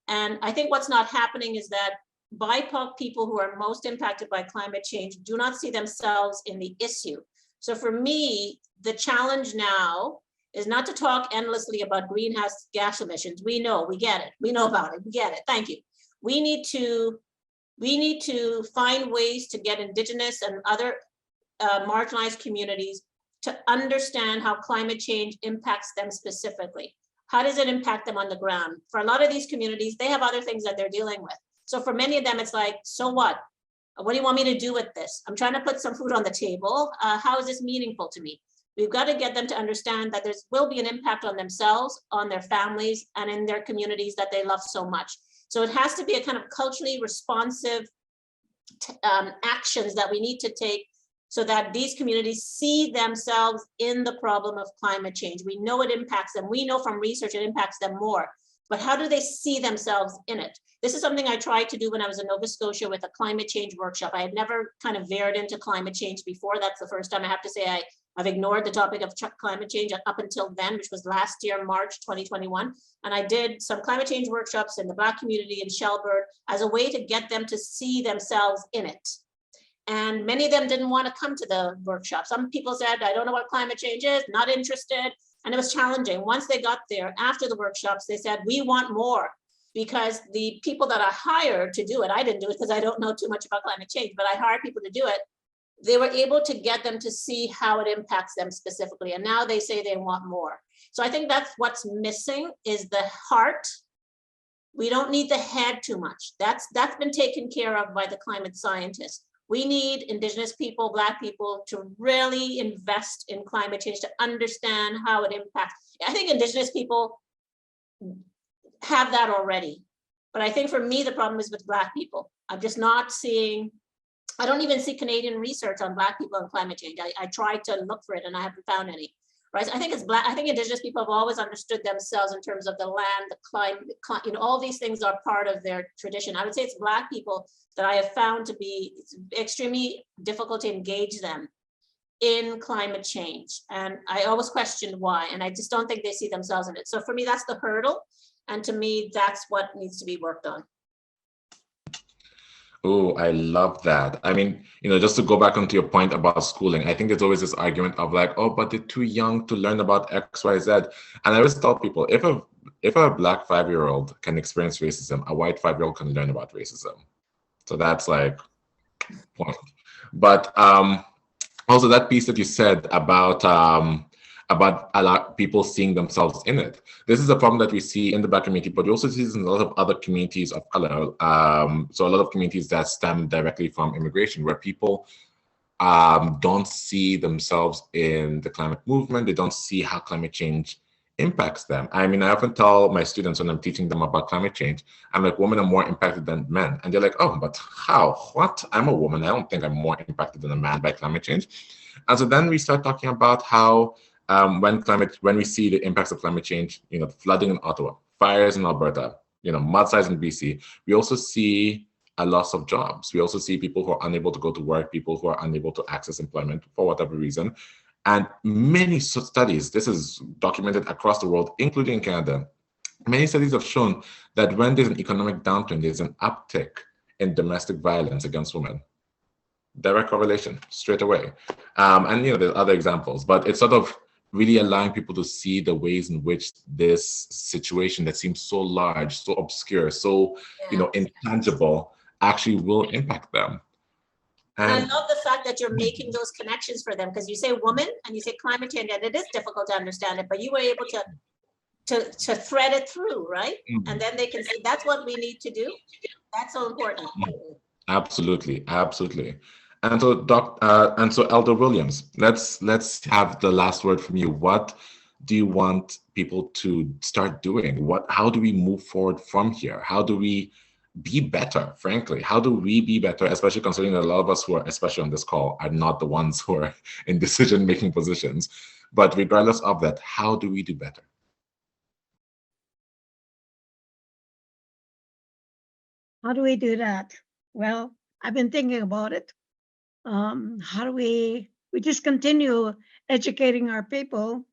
Speaker 7: And I think what's not happening is that BIPOC people who are most impacted by climate change do not see themselves in the issue. So for me, the challenge now is not to talk endlessly about greenhouse gas emissions. We know, we get it. We know about it, we get it, thank you. We need to find ways to get Indigenous and other marginalized communities to understand how climate change impacts them specifically. How does it impact them on the ground? For a lot of these communities, they have other things that they're dealing with. So for many of them, it's like, so what? What do you want me to do with this? I'm trying to put some food on the table. How is this meaningful to me? We've got to get them to understand that there will be an impact on themselves, on their families, and in their communities that they love so much. So it has to be a kind of culturally responsive actions that we need to take so that these communities see themselves in the problem of climate change. We know it impacts them. We know from research it impacts them more. But how do they see themselves in it? This is something I tried to do when I was in Nova Scotia with a climate change workshop. I had never kind of veered into climate change before. That's the first time I have to say I've ignored the topic of climate change up until then, which was last year, March 2021. And I did some climate change workshops in the Black community in Shelburne as a way to get them to see themselves in it. And many of them didn't want to come to the workshop. Some people said, I don't know what climate change is, not interested. And it was challenging. Once they got there, after the workshops, they said, we want more, because the people that I hired to do it, I didn't do it because I don't know too much about climate change, but I hired people to do it. They were able to get them to see how it impacts them specifically. And now they say they want more. So I think that's what's missing, is the heart. We don't need the head too much. That's been taken care of by the climate scientists. We need Indigenous people, Black people, to really invest in climate change, to understand how it impacts. I think Indigenous people have that already. But I think for me, the problem is with Black people. I'm just not seeing, I don't even see Canadian research on Black people and climate change. I tried to look for it and I haven't found any. Right? I think it's Black. I think Indigenous people have always understood themselves in terms of the land, the climate, you know, all these things are part of their tradition. I would say it's Black people that I have found to be extremely difficult to engage them in climate change. And I always questioned why, and I just don't think they see themselves in it. So for me, that's the hurdle. And to me, that's what needs to be worked on.
Speaker 4: Oh, I love that. I mean, you know, just to go back onto your point about schooling, I think there's always this argument of like, oh, but they're too young to learn about X, Y, Z. And I always tell people, if a Black 5-year-old can experience racism, a white 5-year-old can learn about racism. So that's like point. But also that piece that you said about a lot of people seeing themselves in it. This is a problem that we see in the Black community, but we also see this in a lot of other communities of color. So a lot of communities that stem directly from immigration, where people don't see themselves in the climate movement. They don't see how climate change impacts them. I mean, I often tell my students when I'm teaching them about climate change, I'm like, women are more impacted than men. And they're like, oh, but how? What? I'm a woman. I don't think I'm more impacted than a man by climate change. And so then we start talking about how when we see the impacts of climate change, you know, flooding in Ottawa, fires in Alberta, you know, mudslides in BC, we also see a loss of jobs. We also see people who are unable to go to work, people who are unable to access employment for whatever reason. And many studies, this is documented across the world, including Canada, many studies have shown that when there's an economic downturn, there's an uptick in domestic violence against women. Direct correlation, straight away. And, you know, there's other examples, but it's sort of really allowing people to see the ways in which this situation that seems so large, so obscure, so, you know, intangible, actually will impact them.
Speaker 7: And I love the fact that you're making those connections for them, because you say woman and you say climate change, and it is difficult to understand it, but you were able to thread it through, right? Mm-hmm. And then they can say, that's what we need to do. That's so important.
Speaker 4: Absolutely, absolutely. And so, Elder Williams, let's have the last word from you. What do you want people to start doing? How do we move forward from here? How do we be better, frankly? How do we be better, especially considering that a lot of us who are, especially on this call, are not the ones who are in decision-making positions. But regardless of that, how do we do better?
Speaker 5: How do we do that? Well, I've been thinking about it. How do we just continue educating our people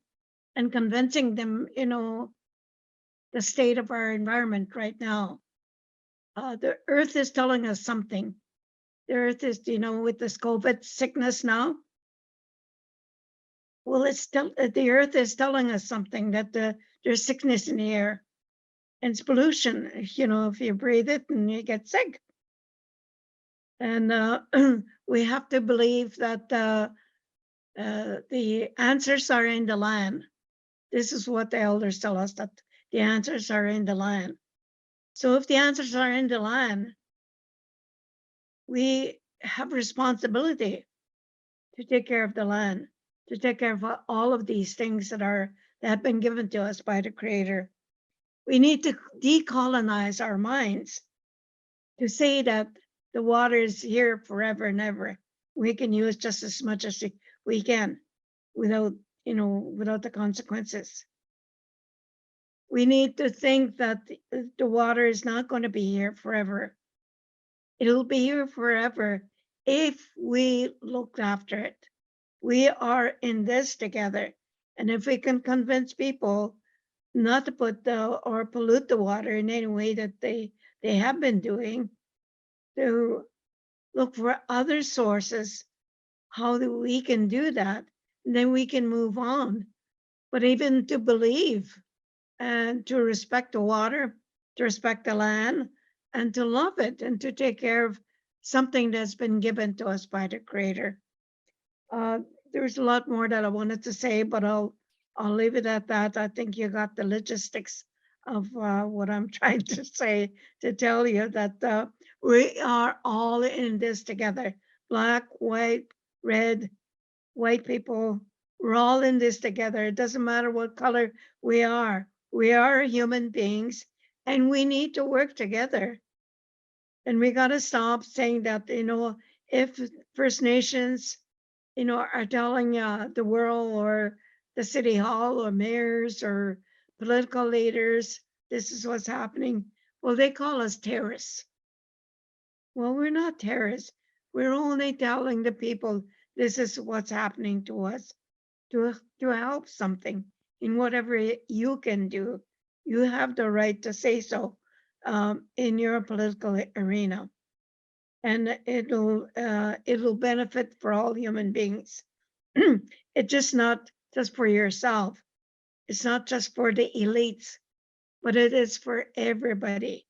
Speaker 5: and convincing them, you know, the state of our environment right now. The earth is telling us something. The earth is, you know, with this COVID sickness now. Well, it's still, the earth is telling us something, that there's sickness in the air and it's pollution. You know, if you breathe it and you get sick. And we have to believe that the answers are in the land. This is what the elders tell us, that the answers are in the land. So if the answers are in the land, we have responsibility to take care of the land, to take care of all of these things that have been given to us by the Creator. We need to decolonize our minds to say that the water is here forever and ever. We can use just as much as we can without the consequences. We need to think that the water is not going to be here forever. It'll be here forever if we look after it. We are in this together. And if we can convince people not to put or pollute the water in any way that they have been doing, to look for other sources, how we can do that, and then we can move on. But even to believe and to respect the water, to respect the land, and to love it, and to take care of something that's been given to us by the Creator. There's a lot more that I wanted to say, but I'll leave it at that. I think you got the logistics of what I'm trying to say, to tell you that we are all in this together. Black, white, red, white people, we're all in this together. It doesn't matter what color we are. We are human beings, and we need to work together. And we got to stop saying that, if First Nations, are telling the world or the city hall or mayors or political leaders, this is what's happening. Well, they call us terrorists. Well, we're not terrorists. We're only telling the people this is what's happening to us, to help something in whatever you can do. You have the right to say so in your political arena. And it'll benefit for all human beings. It's just not just for yourself. It's not just for the elites, but it is for everybody.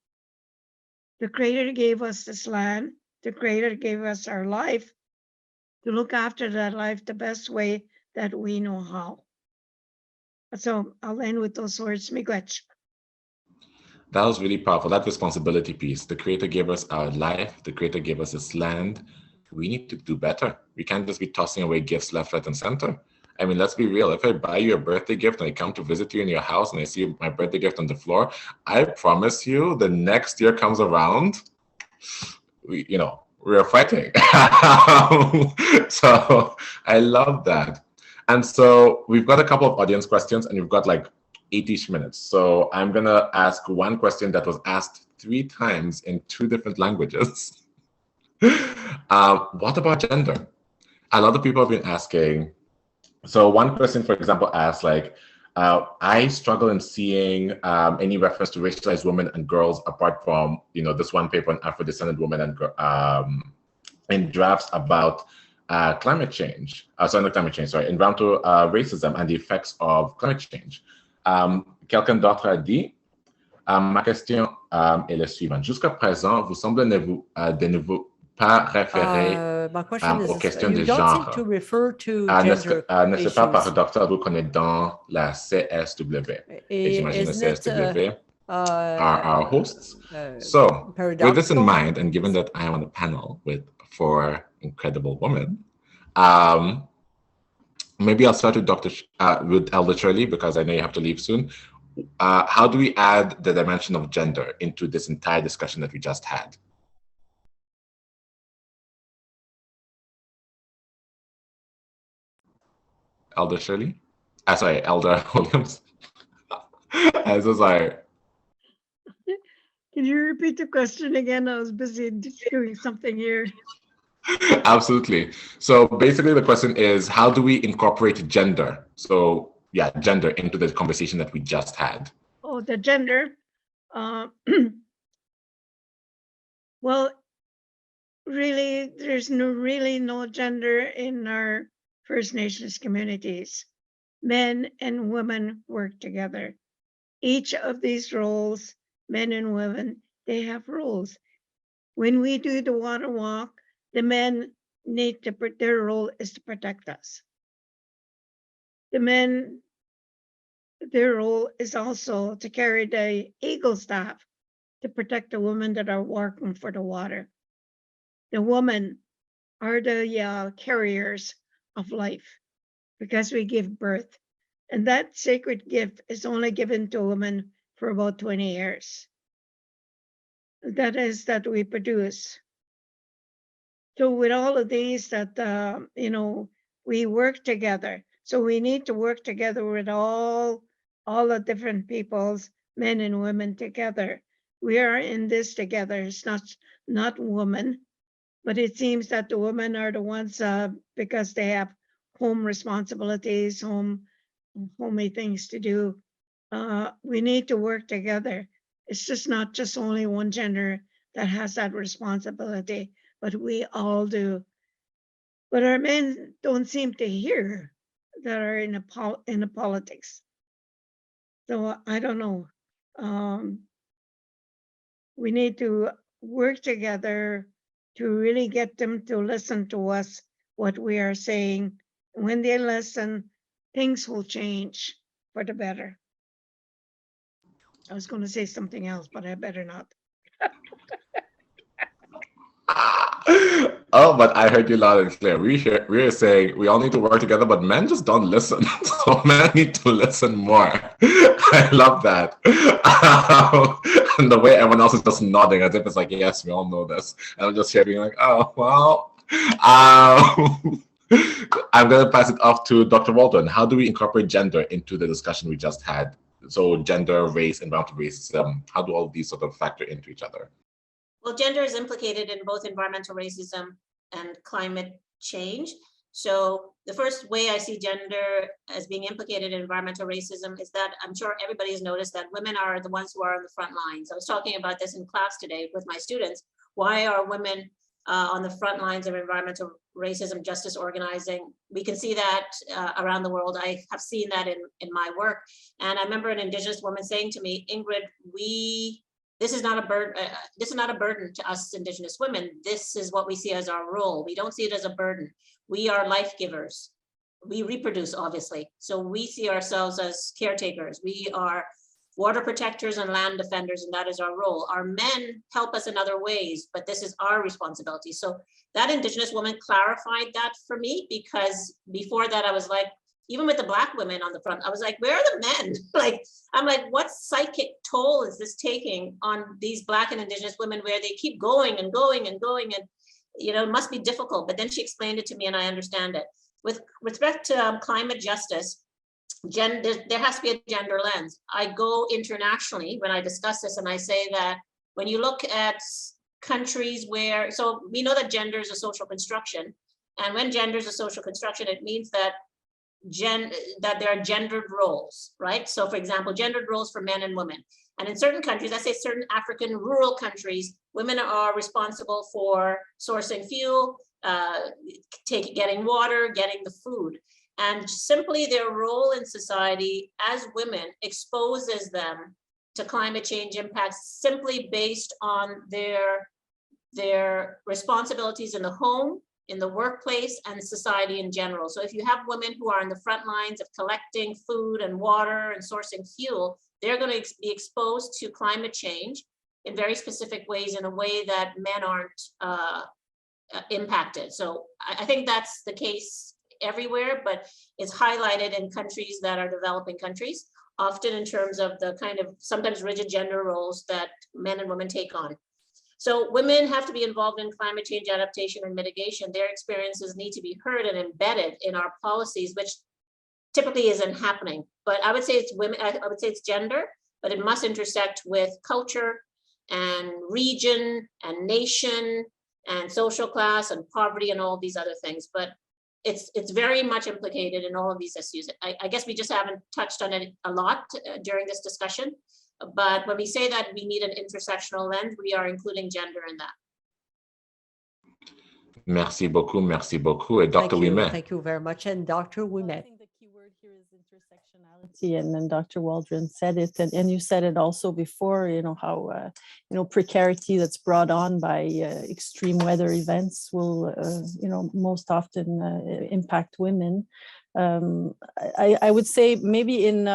Speaker 5: The Creator gave us this land. The Creator gave us our life to look after that life the best way that we know how. So I'll end with those words. Miigwech.
Speaker 4: That was really powerful, that responsibility piece. The Creator gave us our life. The Creator gave us this land. We need to do better. We can't just be tossing away gifts left, right, and center. I mean, let's be real. If I buy you a birthday gift and I come to visit you in your house and I see my birthday gift on the floor, I promise you the next year comes around, we're fighting. So I love that. And so we've got a couple of audience questions and we've got like 8-ish minutes. So I'm going to ask one question that was asked 3 times in 2 different languages. What about gender? A lot of people have been asking. So one person, for example, asked, I struggle in seeing any reference to racialized women and girls apart from, this one paper on Afro-descendant women and in drafts about climate change. Environmental racism and the effects of climate change. Quelqu'un d'autre a dit, ma question est la suivante. Jusqu'à présent, vous semblez ne vous pas référer aux questions de genre. N'est-ce pas paradoxal vous connaissez dans la CSW? Et j'imagine la CSW are our hosts. So, with this in mind, and given that I am on a panel with 4 incredible women, maybe I'll start with Elder Shirley, because I know you have to leave soon. How do we add the dimension of gender into this entire discussion that we just had? Elder Shirley? Sorry, Elder Williams. I'm so sorry.
Speaker 5: Can you repeat the question again? I was busy doing something here.
Speaker 4: Absolutely. So basically the question is, how do we incorporate gender? So yeah, gender into the conversation that we just had.
Speaker 5: Oh, the gender. Well, really, there's really no gender in our First Nations communities. Men and women work together. Each of these roles, men and women, they have roles. When we do the water walk, the men their role is to protect us. The men, their role is also to carry the eagle staff to protect the women that are working for the water. the women are the carriers of life because we give birth. And that sacred gift is only given to women for about 20 years. That is that we produce. So with all of these that, we work together. So we need to work together with all the different peoples, men and women together. We are in this together. It's not women, but it seems that the women are the ones because they have home responsibilities, homey things to do. We need to work together. It's just not just only one gender that has that responsibility, but we all do. But our men don't seem to hear that are in the politics. So I don't know. We need to work together to really get them to listen to us, what we are saying. When they listen, things will change for the better. I was going to say something else, but I better not.
Speaker 4: Oh, but I heard you loud and clear. We are saying we all need to work together, but men just don't listen. So men need to listen more. I love that. And the way everyone else is just nodding as if it's like, yes, we all know this. And I'm just here being like, oh, well. I'm going to pass it off to Dr. Waldron. How do we incorporate gender into the discussion we just had? So gender, race, environmental racism, how do all of these sort of factor into each other?
Speaker 7: Well, gender is implicated in both environmental racism and climate change. So the first way I see gender as being implicated in environmental racism is that I'm sure everybody has noticed that women are the ones who are on the front lines. I was talking about this in class today with my students. Why are women on the front lines of environmental racism, justice organizing? We can see that around the world. I have seen that in my work. And I remember an Indigenous woman saying to me, Ingrid, this is not a burden to us Indigenous women. This is what we see as our role. We don't see it as a burden. We are life givers. We reproduce, obviously. So we see ourselves as caretakers. We are water protectors and land defenders, and that is our role. Our men help us in other ways, but this is our responsibility. So that Indigenous woman clarified that for me, because before that I was like, even with the Black women on the front, I was like, where are the men? I'm like, what psychic toll is this taking on these Black and Indigenous women where they keep going and going and going, and it must be difficult. But then she explained it to me and I understand it. With respect to climate justice, there has to be a gender lens. I go internationally when I discuss this and I say that when you look at countries where, so we know that gender is a social construction, and when gender is a social construction, it means that there are gendered roles, right? So for example, gendered roles for men and women. And in certain countries, I say certain African rural countries, women are responsible for sourcing fuel, getting water, getting the food. And simply their role in society as women exposes them to climate change impacts simply based on their responsibilities in the home, in the workplace, and society in general. So if you have women who are in the front lines of collecting food and water and sourcing fuel, they're going to be exposed to climate change in very specific ways, in a way that men aren't impacted. So I think that's the case everywhere, but it's highlighted in countries that are developing countries, often in terms of the kind of sometimes rigid gender roles that men and women take on. So women have to be involved in climate change adaptation and mitigation. Their experiences need to be heard and embedded in our policies, which typically isn't happening. But I would say it's women, I would say it's gender, but it must intersect with culture and region and nation and social class and poverty and all these other things. But it's very much implicated in all of these issues. I guess we just haven't touched on it a lot during this discussion. But when we say that we need an intersectional lens, we are including gender in that.
Speaker 4: Merci beaucoup, merci beaucoup. Et Dr. Ouimet.
Speaker 3: Thank you very much. And Dr. Ouimet.
Speaker 8: I think the key word here is intersectionality, and then Dr. Waldron said it, and you said it also before, how, precarity that's brought on by extreme weather events will, most often impact women. I would say maybe in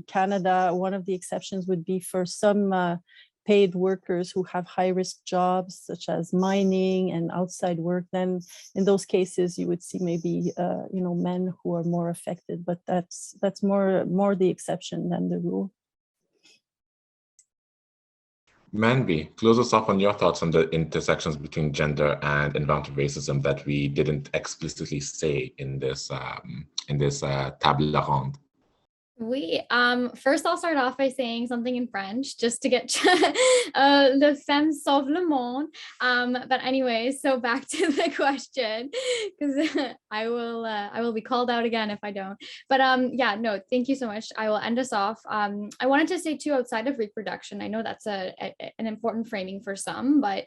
Speaker 8: Canada, one of the exceptions would be for some paid workers who have high-risk jobs, such as mining and outside work, then in those cases, you would see maybe, men who are more affected, but that's more the exception than the rule.
Speaker 4: Manvi, close us off on your thoughts on the intersections between gender and environmental racism that we didn't explicitly say in this table ronde.
Speaker 6: First I'll start off by saying something in French just to get le femme sauve le monde. But anyways, so back to the question, because I will be called out again if I don't. But yeah, no, thank you so much. I will end us off. I wanted to say too, outside of reproduction, I know that's an important framing for some, but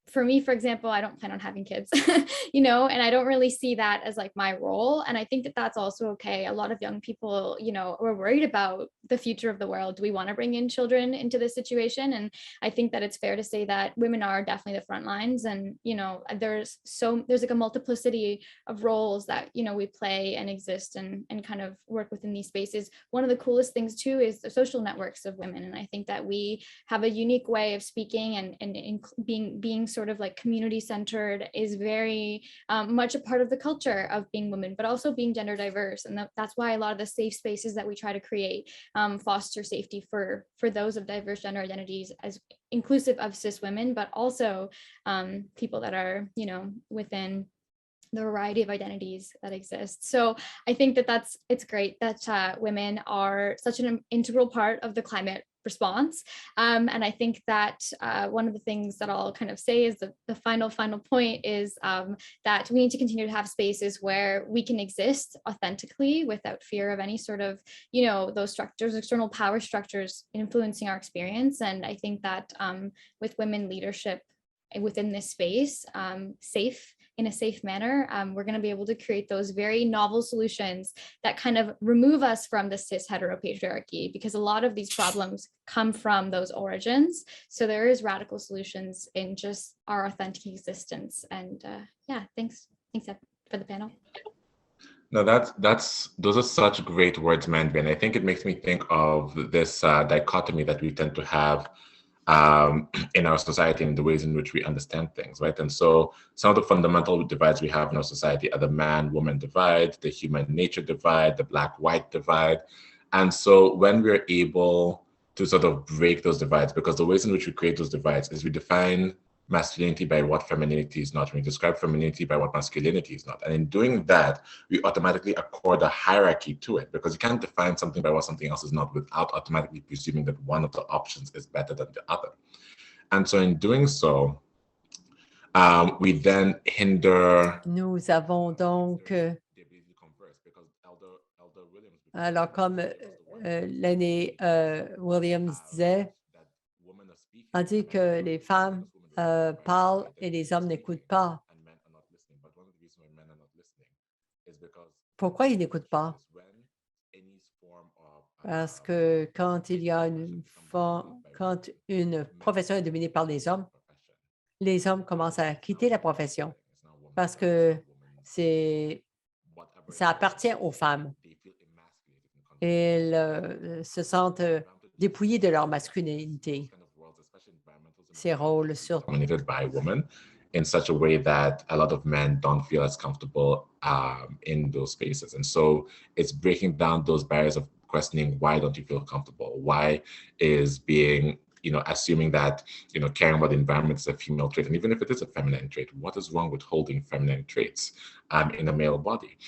Speaker 6: for me, for example, I don't plan on having kids, and I don't really see that as like my role. And I think that that's also okay. A lot of young people, are worried about the future of the world. Do we want to bring in children into this situation? And I think that it's fair to say that women are definitely the front lines. And, there's like a multiplicity of roles that, we play and exist and kind of work within these spaces. One of the coolest things too is the social networks of women. And I think that we have a unique way of speaking and being sort of like community centered is very much a part of the culture of being women, but also being gender diverse. And that's why a lot of the safe spaces that we try to create foster safety for those of diverse gender identities, as inclusive of cis women, but also people that are, within the variety of identities that exist. So I think that it's great that women are such an integral part of the climate response. And I think that one of the things that I'll kind of say is the final point is that we need to continue to have spaces where we can exist authentically without fear of any sort of, those structures, external power structures influencing our experience. And I think that with women leadership within this space, in a safe manner, we're going to be able to create those very novel solutions that kind of remove us from the cis heteropatriarchy, because a lot of these problems come from those origins. So there is radical solutions in just our authentic existence. And yeah, thanks for the panel.
Speaker 4: No, those are such great words, Manvi. And I think it makes me think of this dichotomy that we tend to have in our society and the ways in which we understand things, right? And so some of the fundamental divides we have in our society are the man-woman divide, the human nature divide, the black-white divide. And so when we're able to sort of break those divides, because the ways in which we create those divides is we define masculinity by what femininity is not, we describe femininity by what masculinity is not. And in doing that, we automatically accord a hierarchy to it, because you can't define something by what something else is not without automatically presuming that one of the options is better than the other. And so in doing so, we then hinder...
Speaker 3: Nous avons donc... Alors, comme l'aîné Williams disait, on dit que les femmes parlent et les hommes n'écoutent pas. Pourquoi ils n'écoutent pas? Parce que quand une profession est dominée par les hommes commencent à quitter la profession parce que ça appartient aux femmes. Elles se sentent dépouillées de leur masculinité. Ces rôles
Speaker 4: dominated by women in such a way that a lot of men don't feel as comfortable in those spaces. And so it's breaking down those barriers of questioning, why don't you feel comfortable? Why is being, assuming that, caring about the environment is a female trait? And even if it is a feminine trait, what is wrong with holding feminine traits in a male body?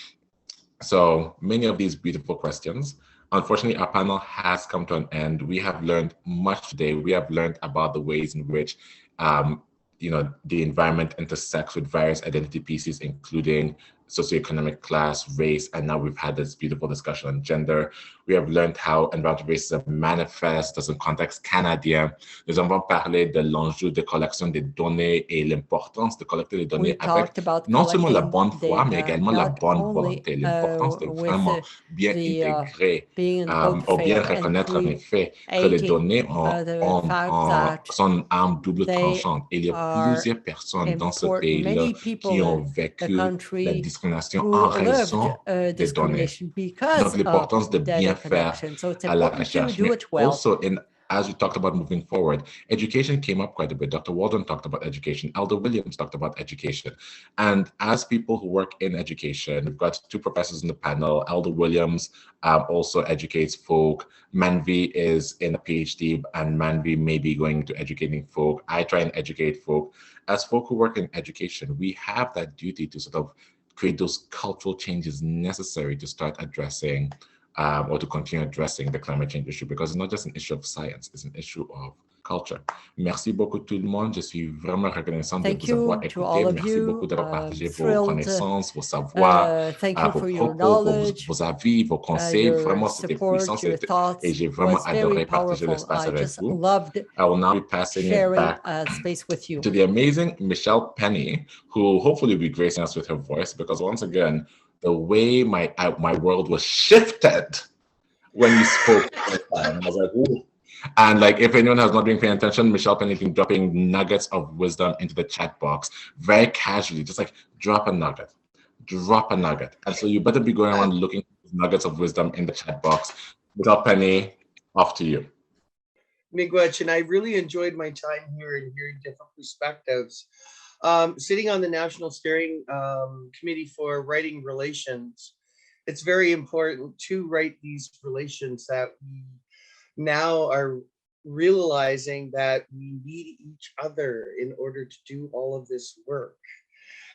Speaker 4: So many of these beautiful questions. Unfortunately, our panel has come to an end. We have learned much today. We have learned about the ways in which, the environment intersects with various identity pieces, including socioeconomic class, race, and now we've had this beautiful discussion on gender. We have learned how environmental racism manifests dans un contexte canadien. Nous avons parlé de l'enjeu de collection des données et l'importance de collecter les données avec non seulement la bonne foi, mais également la bonne volonté, l'importance de vraiment bien intégrer ou bien reconnaître en effet que les données sont une arme double tranchante. Il y a plusieurs personnes dans ce pays-là qui ont vécu la discrimination en raison des données. Donc, l'importance de bien faire à la recherche, mais also in as we talked about moving forward, education came up quite a bit. Dr. Waldron talked about education. Elder Williams talked about education. And as people who work in education, we've got two professors in the panel. Elder Williams also educates folk. Manvi is in a PhD, and Manvi may be going to educating folk. I try and educate folk. As folk who work in education, we have that duty to sort of create those cultural changes necessary to start addressing or to continue addressing the climate change issue, because it's not just an issue of science, it's an issue of culture. Merci beaucoup tout le monde. Je suis vraiment reconnaissant de vous avoir écouté. Merci beaucoup d'avoir partagé vos connaissances, vos savoirs, vos propos, vos avis, vos conseils. Vraiment, c'était puissant et j'ai vraiment adoré partager l'espace avec vous. I will now be passing it back to the amazing Michelle Penny, who hopefully will be gracing us with her voice, because once again, the way my world was shifted when you spoke this time. I was like, ooh. And like, if anyone has not been paying attention, Michelle Penny been dropping nuggets of wisdom into the chat box very casually, just like drop a nugget. And so you better be going around looking for nuggets of wisdom in the chat box. Michelle Penny, off to you.
Speaker 1: Miigwech, and I really enjoyed my time here and hearing different perspectives. Sitting on the National Steering Committee for Writing Relations, it's very important to write these relations that we now are realizing that we need each other in order to do all of this work.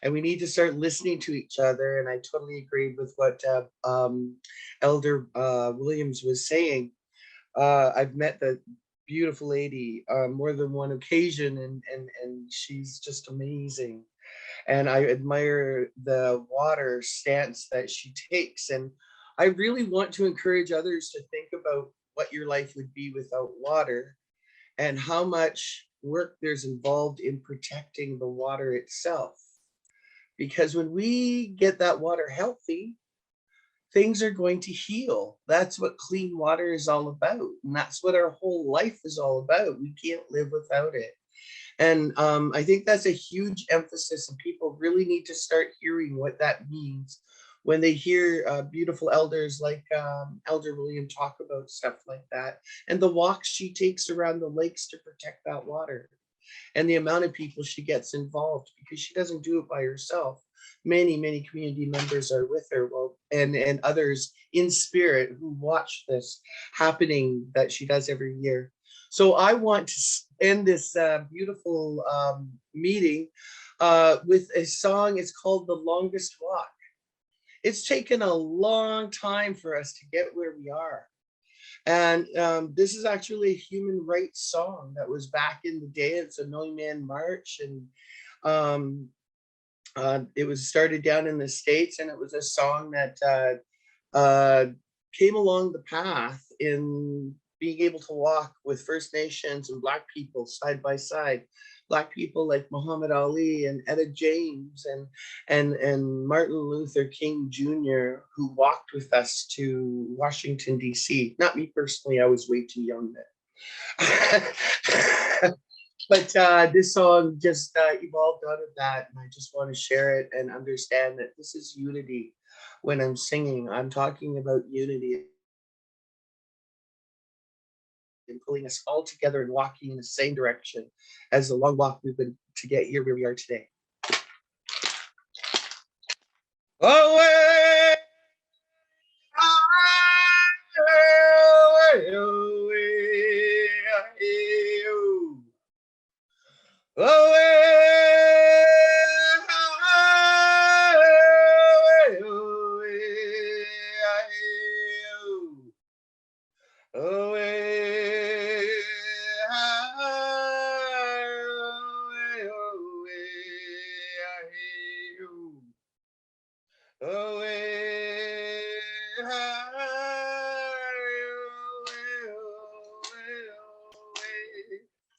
Speaker 1: And we need to start listening to each other. And I totally agreed with what Elder Williams was saying. I've met the beautiful lady on more than one occasion, and she's just amazing. And I admire the water stance that she takes. And I really want to encourage others to think about what your life would be without water and how much work there's involved in protecting the water itself. Because when we get that water healthy, things are going to heal. That's what clean water is all about. And that's what our whole life is all about. We can't live without it. And I think that's a huge emphasis, and people really need to start hearing what that means when they hear beautiful elders like Elder William talk about stuff like that, and the walks she takes around the lakes to protect that water, and the amount of people she gets involved, because she doesn't do it by herself. Many community members are with her, well, and others in spirit who watch this happening that she does every year. So I want to end this beautiful meeting with a song. It's called The Longest Walk. It's taken a long time for us to get where we are. And this is actually a human rights song that was back in the day. It's a Million Man March, and it was started down in the States, and it was a song that came along the path in being able to walk with First Nations and Black people side by side. Black people like Muhammad Ali and Etta James and Martin Luther King Jr., who walked with us to Washington, D.C. Not me personally, I was way too young then. But this song just evolved out of that, and I just want to share it and understand that this is unity. When I'm singing, I'm talking about unity and pulling us all together and walking in the same direction as the long walk we've been to get here where we are today. Away, away, away, away,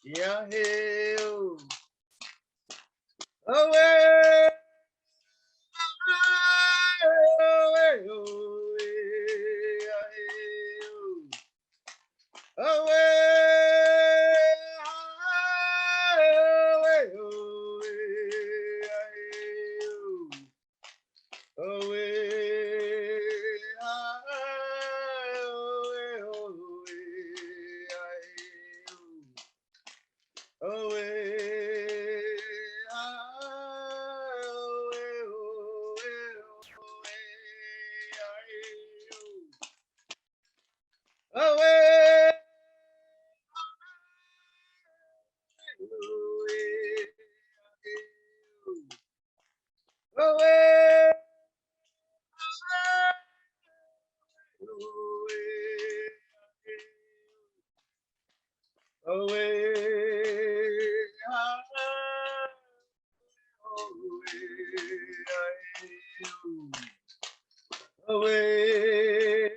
Speaker 1: yeah, hell. Away, away, away.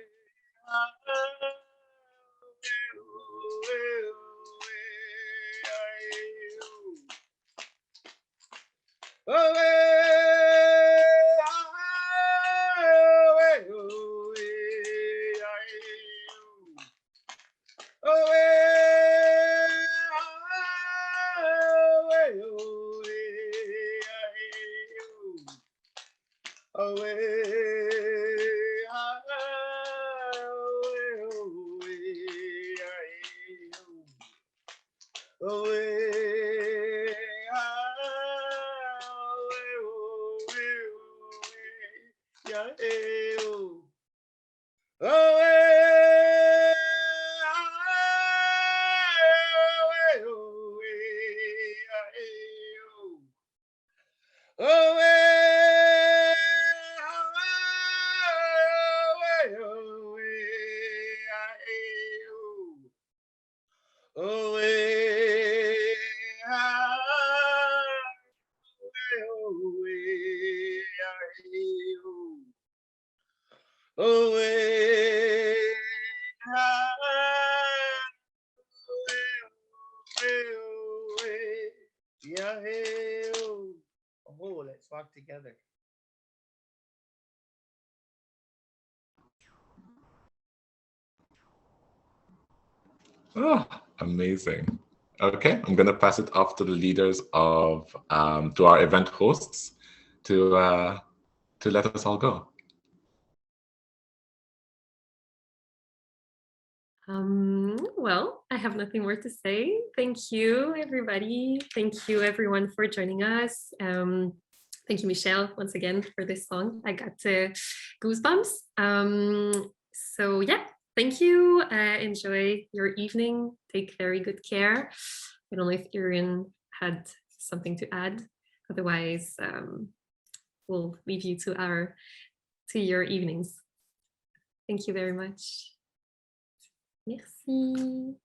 Speaker 1: Oh, let's walk together.
Speaker 4: Oh, amazing. Okay, I'm going to pass it off to the leaders of, to our event hosts to let us all go.
Speaker 2: Well, I have nothing more to say. Thank you, everybody. Thank you, everyone, for joining us. Thank you, Michelle, once again, for this song. I got goosebumps. So yeah, thank you. Enjoy your evening. Take very good care. I don't know if Erin had something to add. Otherwise, we'll leave you to your evenings. Thank you very much. Merci.